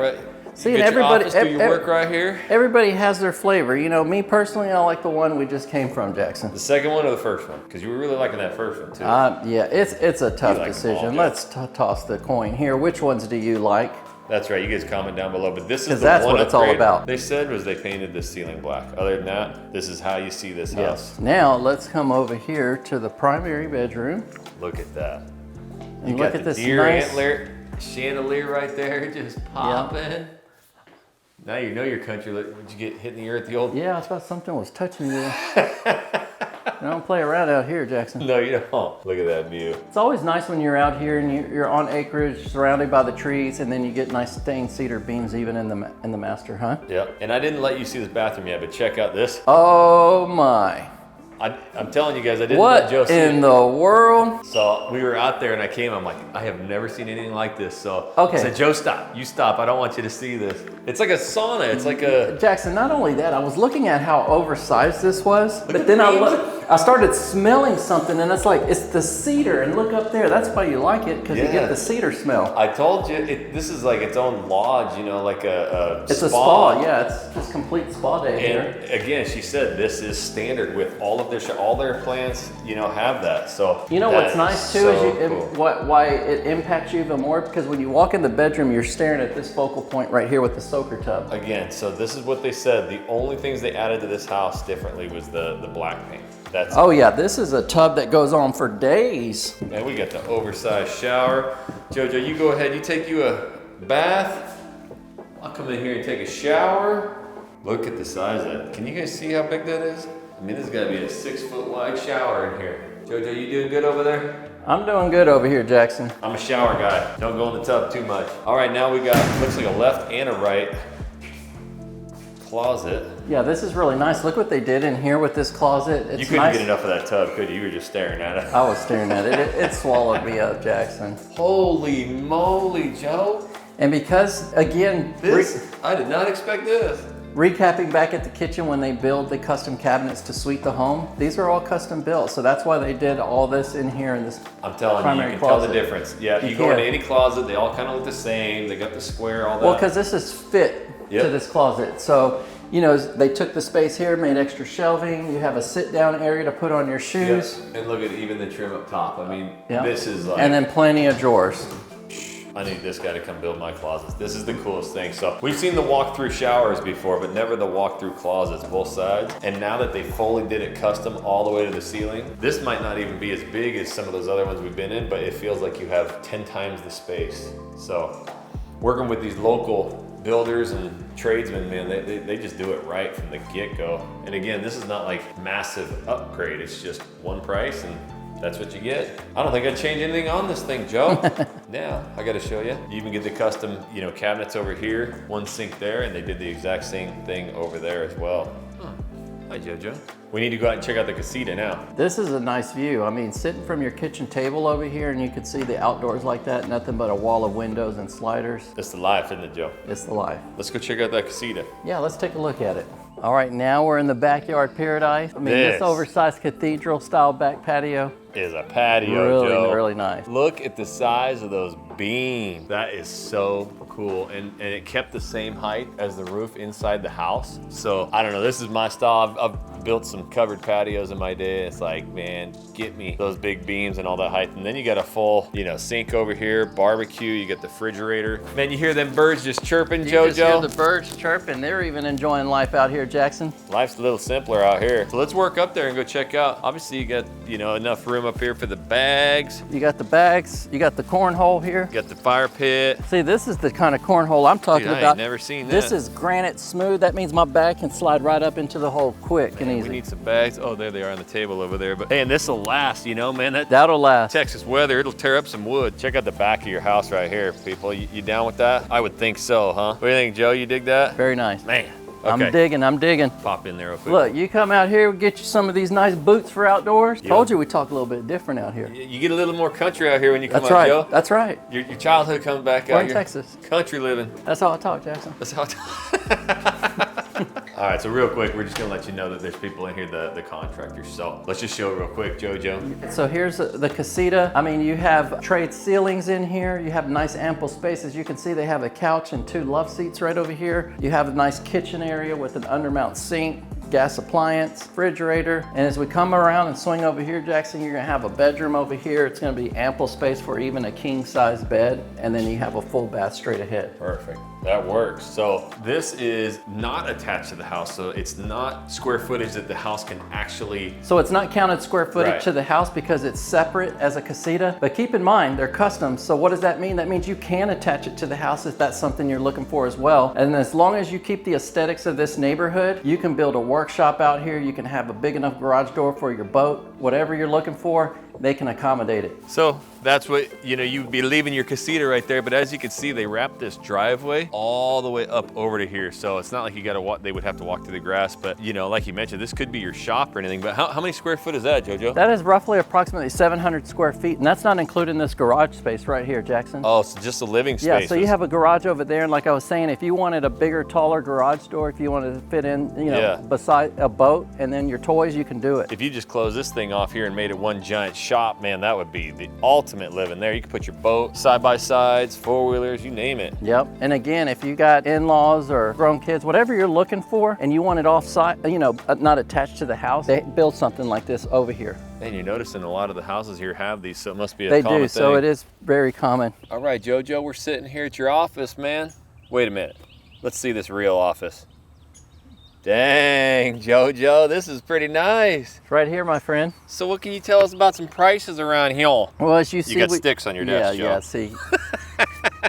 [SPEAKER 2] See,
[SPEAKER 1] you
[SPEAKER 2] and
[SPEAKER 1] get your
[SPEAKER 2] everybody,
[SPEAKER 1] office, do your work right here.
[SPEAKER 2] Everybody has their flavor. You know, me personally, I like the one we just came from, Jackson.
[SPEAKER 1] The second one or the first one? Because you were really liking that first one too.
[SPEAKER 2] Yeah, it's a tough
[SPEAKER 1] like them
[SPEAKER 2] decision.
[SPEAKER 1] all,
[SPEAKER 2] Let's toss the coin here. Which ones do you like?
[SPEAKER 1] That's right, you guys comment down below, but this is
[SPEAKER 2] 'Cause
[SPEAKER 1] the
[SPEAKER 2] that's
[SPEAKER 1] one
[SPEAKER 2] what it's all
[SPEAKER 1] upgrade
[SPEAKER 2] about.
[SPEAKER 1] They said was they painted the ceiling black. Other than that, this is how you see this house.
[SPEAKER 2] Now let's come over here to the primary bedroom.
[SPEAKER 1] Look at that.
[SPEAKER 2] And
[SPEAKER 1] You
[SPEAKER 2] look
[SPEAKER 1] got
[SPEAKER 2] at
[SPEAKER 1] the
[SPEAKER 2] this
[SPEAKER 1] deer
[SPEAKER 2] nice
[SPEAKER 1] antler chandelier right there, just popping. Now you know your country. Did you get hit in the ear at the old?
[SPEAKER 2] Yeah, I thought something was touching you. I don't play around out here, Jackson.
[SPEAKER 1] No, you don't. Look at that view.
[SPEAKER 2] It's always nice when you're out here and you're on acreage, surrounded by the trees, and then you get nice stained cedar beams even in the master, huh?
[SPEAKER 1] Yep. And I didn't let you see this bathroom yet, but check out this.
[SPEAKER 2] Oh my!
[SPEAKER 1] I'm telling you guys, I didn't let Joe
[SPEAKER 2] What
[SPEAKER 1] see
[SPEAKER 2] in
[SPEAKER 1] it.
[SPEAKER 2] the world?
[SPEAKER 1] So we were out there and I came, I'm like, I have never seen anything like this. So
[SPEAKER 2] Okay.
[SPEAKER 1] I said, Joe, stop. You stop. I don't want you to see this. It's like a sauna. It's like a...
[SPEAKER 2] Jackson, not only that, I was looking at how oversized this was, but then I started smelling something, and it's like, it's the cedar, and look up there. That's why you like it, because you
[SPEAKER 1] Yeah.
[SPEAKER 2] get the cedar smell.
[SPEAKER 1] I told you, this is like its own lodge, you know, like a
[SPEAKER 2] It's a spa, yeah, it's just complete spa day here.
[SPEAKER 1] And again, she said this is standard with all of their plants, you know, have that. So
[SPEAKER 2] You know what's nice too is
[SPEAKER 1] cool.
[SPEAKER 2] why it impacts you even more, because when you walk in the bedroom, you're staring at this focal point right here with the soaker tub.
[SPEAKER 1] Again, so this is what they said. The only things they added to this house differently was the black paint. That's
[SPEAKER 2] Oh yeah, this is a tub that goes on for days.
[SPEAKER 1] And we got the oversized shower. Jojo, you go ahead. You take you a bath. I'll come in here and take a shower. Look at the size of that. Can you guys see how big that is? I mean, this has got to be a 6 foot wide shower in here. Jojo, you doing good over there?
[SPEAKER 2] I'm doing good over here, Jackson.
[SPEAKER 1] I'm a shower guy. Don't go in the tub too much. All right, now we got, looks like a left and a right closet.
[SPEAKER 2] Yeah, this is really nice. Look what they did in here with this closet. It's
[SPEAKER 1] You couldn't
[SPEAKER 2] nice.
[SPEAKER 1] get enough of that tub, could you? You were just staring at it.
[SPEAKER 2] I was staring at it. It swallowed me up, Jackson.
[SPEAKER 1] Holy moly, Joe.
[SPEAKER 2] And because, again,
[SPEAKER 1] I did not expect this.
[SPEAKER 2] recapping back at the kitchen when they build the custom cabinets to suite the home, these are all custom built. So that's why they did all this in here in this
[SPEAKER 1] I'm telling you,
[SPEAKER 2] primary
[SPEAKER 1] you can
[SPEAKER 2] closet.
[SPEAKER 1] tell the difference. Yeah, you go
[SPEAKER 2] can.
[SPEAKER 1] into any closet, they all kind of look the same. They got the square, all that.
[SPEAKER 2] Well, because this is fit
[SPEAKER 1] Yep.
[SPEAKER 2] to this closet. So, you know, they took the space here, made extra shelving. You have a sit-down area to put on your shoes.
[SPEAKER 1] Yep. And look at even the trim up top. I mean,
[SPEAKER 2] Yep.
[SPEAKER 1] this is like...
[SPEAKER 2] And then plenty of drawers.
[SPEAKER 1] I need this guy to come build my closets. This is the coolest thing. So we've seen the walk-through showers before, but never the walk-through closets, both sides. And now that they fully did it custom all the way to the ceiling, this might not even be as big as some of those other ones we've been in, but it feels like you have 10 times the space. So working with these local builders and tradesmen, man, they just do it right from the get-go. And again, this is not like massive upgrade. It's just one price and that's what you get. I don't think I'd change anything on this thing, Joe. Now, I gotta show you. You even get the custom, you know, cabinets over here, one sink there, and they did the exact same thing over there as well. Huh. Hi, JoJo. We need to go out and check out the casita now.
[SPEAKER 2] This is a nice view. I mean, sitting from your kitchen table over here and you can see the outdoors like that, nothing but a wall of windows and sliders.
[SPEAKER 1] It's the life, isn't it, Joe?
[SPEAKER 2] It's the life.
[SPEAKER 1] Let's go check out that casita.
[SPEAKER 2] Yeah, let's take a look at it. All right, now we're in the backyard paradise. I mean, this oversized cathedral style back patio
[SPEAKER 1] is a patio,
[SPEAKER 2] really,
[SPEAKER 1] Joe.
[SPEAKER 2] really nice.
[SPEAKER 1] Look at the size of those beams. That is so cool. And it kept the same height as the roof inside the house. So I don't know, this is my style. I've built some covered patios in my day. It's like, man, get me those big beams and all that height. And then you got a full, you know, sink over here, barbecue, you got the refrigerator. Man, you hear them birds just chirping, JoJo?
[SPEAKER 2] You just hear the birds chirping. They're even enjoying life out here, Jackson.
[SPEAKER 1] Life's a little simpler out here. So let's work up there and go check out. Obviously you got, you know, enough room up here for the bags.
[SPEAKER 2] You got the bags, you got the cornhole here.
[SPEAKER 1] You got the fire pit.
[SPEAKER 2] See, this is the kind of cornhole I'm talking
[SPEAKER 1] Dude, I
[SPEAKER 2] about.
[SPEAKER 1] ain't never seen that.
[SPEAKER 2] This is granite smooth. That means my bag can slide right up into the hole quick and easy.
[SPEAKER 1] We need some bags. Oh, there they are on the table over there. But hey, and this will last, you know, man.
[SPEAKER 2] That'll last.
[SPEAKER 1] Texas weather, it'll tear up some wood. Check out the back of your house right here, people. You down with that? I would think so, huh? What do you think, Joe? You dig that?
[SPEAKER 2] Very nice.
[SPEAKER 1] Man. Okay.
[SPEAKER 2] I'm digging.
[SPEAKER 1] Pop in there real quick.
[SPEAKER 2] Look, you come out here, we get you some of these nice boots for outdoors.
[SPEAKER 1] Yeah.
[SPEAKER 2] Told you we talk a little bit different out here.
[SPEAKER 1] You get a little more country out here when you come
[SPEAKER 2] That's
[SPEAKER 1] out,
[SPEAKER 2] right.
[SPEAKER 1] Joe.
[SPEAKER 2] That's right.
[SPEAKER 1] Your childhood comes back
[SPEAKER 2] We're
[SPEAKER 1] out
[SPEAKER 2] in
[SPEAKER 1] here.
[SPEAKER 2] Texas.
[SPEAKER 1] Country living.
[SPEAKER 2] That's how I talk, Jackson.
[SPEAKER 1] That's how All right, so real quick, we're just gonna let you know that there's people in here, the contractors. So let's just show it real quick, JoJo.
[SPEAKER 2] So here's the casita. I mean, you have trade ceilings in here. You have nice ample spaces. You can see they have a couch and 2 love seats right over here. You have a nice kitchen area with an undermount sink, gas appliance, refrigerator. And as we come around and swing over here, Jackson, you're gonna have a bedroom over here. It's gonna be ample space for even a king size bed. And then you have a full bath straight ahead.
[SPEAKER 1] Perfect. That works. So this is not attached to the house, so it's not square footage that the house can actually...
[SPEAKER 2] So it's not counted square footage
[SPEAKER 1] Right.
[SPEAKER 2] to the house because it's separate as a casita. But keep in mind, they're custom. So what does that mean? That means you can attach it to the house if that's something you're looking for as well. And as long as you keep the aesthetics of this neighborhood, you can build a workshop out here. You can have a big enough garage door for your boat. Whatever you're looking for, they can accommodate it.
[SPEAKER 1] So that's what, you know, you'd be leaving your casita right there, but as you can see, they wrapped this driveway all the way up over to here. So it's not like you gotta walk, they would have to walk through the grass, but you know, like you mentioned, this could be your shop or anything, but how many square foot is that, JoJo?
[SPEAKER 2] That is roughly approximately 700 square feet, and that's not including this garage space right here, Jackson.
[SPEAKER 1] Oh, so just a living space.
[SPEAKER 2] Yeah, so you have a garage over there, and like I was saying, if you wanted a bigger, taller garage door, if you wanted to fit in, you know, beside a boat and then your toys, you can do it.
[SPEAKER 1] If you just close this thing off here and made it one giant shop, man, that would be the ultimate living there. You could put your boat, side-by-sides, four-wheelers, you name it.
[SPEAKER 2] Yep, and again, if you got in-laws or grown kids, whatever you're looking for, and you want it off-site, you know, not attached to the house, they build something like this over here.
[SPEAKER 1] And you're noticing a lot of the houses here have these, so it must be a common thing.
[SPEAKER 2] They do, so it is very common.
[SPEAKER 1] All right, JoJo, we're sitting here at your office, man. Wait a minute. Let's see this real office. Dang, JoJo, this is pretty nice.
[SPEAKER 2] It's right here, my friend.
[SPEAKER 1] So what can you tell us about some prices around here?
[SPEAKER 2] Well, as you see,
[SPEAKER 1] you got sticks on your desk, Joe.
[SPEAKER 2] Yeah, see.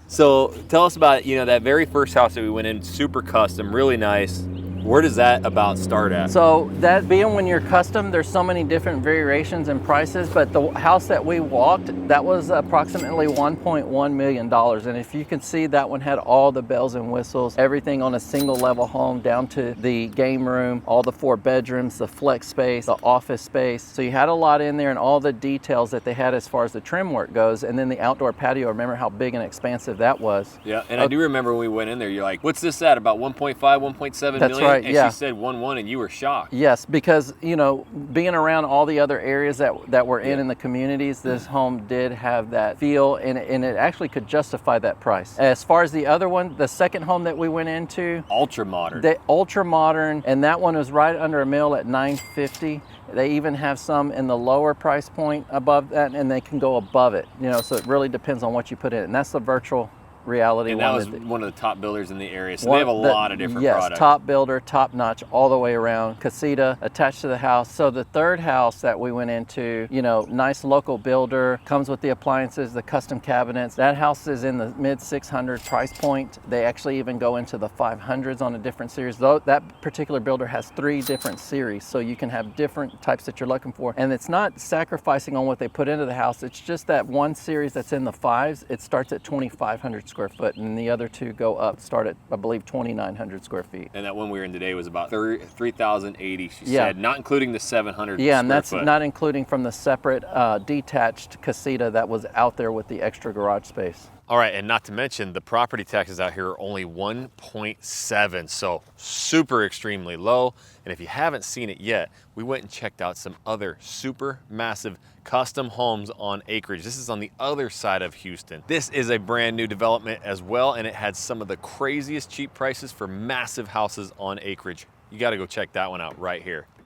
[SPEAKER 1] So tell us about, you know, that very first house that we went in, super custom, really nice. Where does that about start at?
[SPEAKER 2] So that being when you're custom, there's so many different variations and prices, but the house that we walked, that was approximately $1.1 million. And if you can see, that one had all the bells and whistles, everything on a single level home down to the game room, all the 4 bedrooms, the flex space, the office space. So you had a lot in there and all the details that they had as far as the trim work goes. And then the outdoor patio, remember how big and expansive that was.
[SPEAKER 1] Yeah, and I do remember when we went in there, you're like, what's this at, about 1.5, 1.7 million?
[SPEAKER 2] That's right. right,
[SPEAKER 1] and
[SPEAKER 2] yeah.
[SPEAKER 1] she said 1-1 and you were shocked.
[SPEAKER 2] Yes, because, you know, being around all the other areas that we're in the communities, this home did have that feel, and it actually could justify that price. As far as the other one, the second home that we went into,
[SPEAKER 1] Ultra modern.
[SPEAKER 2] the ultra modern, and that one was right under $1 million at $950. They even have some in the lower price point above that, and they can go above it. You know, so it really depends on what you put in, and that's the virtual reality
[SPEAKER 1] And
[SPEAKER 2] one.
[SPEAKER 1] that was one of the top builders in the area, so they have a lot of different
[SPEAKER 2] yes,
[SPEAKER 1] products.
[SPEAKER 2] top builder, top notch, all the way around. Casita attached to the house. So the third house that we went into, you know, nice local builder, comes with the appliances, the custom cabinets. That house is in the mid 600 price point. They actually even go into the 500s on a different series. Though that particular builder has 3 different series, so you can have different types that you're looking for. And it's not sacrificing on what they put into the house. It's just that one series that's in the 5s. It starts at 2,500 square foot, and the other 2 go up, start at, I believe, 2,900 square feet.
[SPEAKER 1] And that one we were in today was about 3,080, she
[SPEAKER 2] Yeah.
[SPEAKER 1] said, not including the 700
[SPEAKER 2] Yeah, and
[SPEAKER 1] square
[SPEAKER 2] that's
[SPEAKER 1] foot.
[SPEAKER 2] not including from the separate detached casita that was out there with the extra garage space.
[SPEAKER 1] All right, and not to mention, the property taxes out here are only 1.7, so super extremely low. And if you haven't seen it yet, we went and checked out some other super massive custom homes on Acreage. This is on the other side of Houston. This is a brand new development as well, and it had some of the craziest cheap prices for massive houses on Acreage. You gotta go check that one out right here.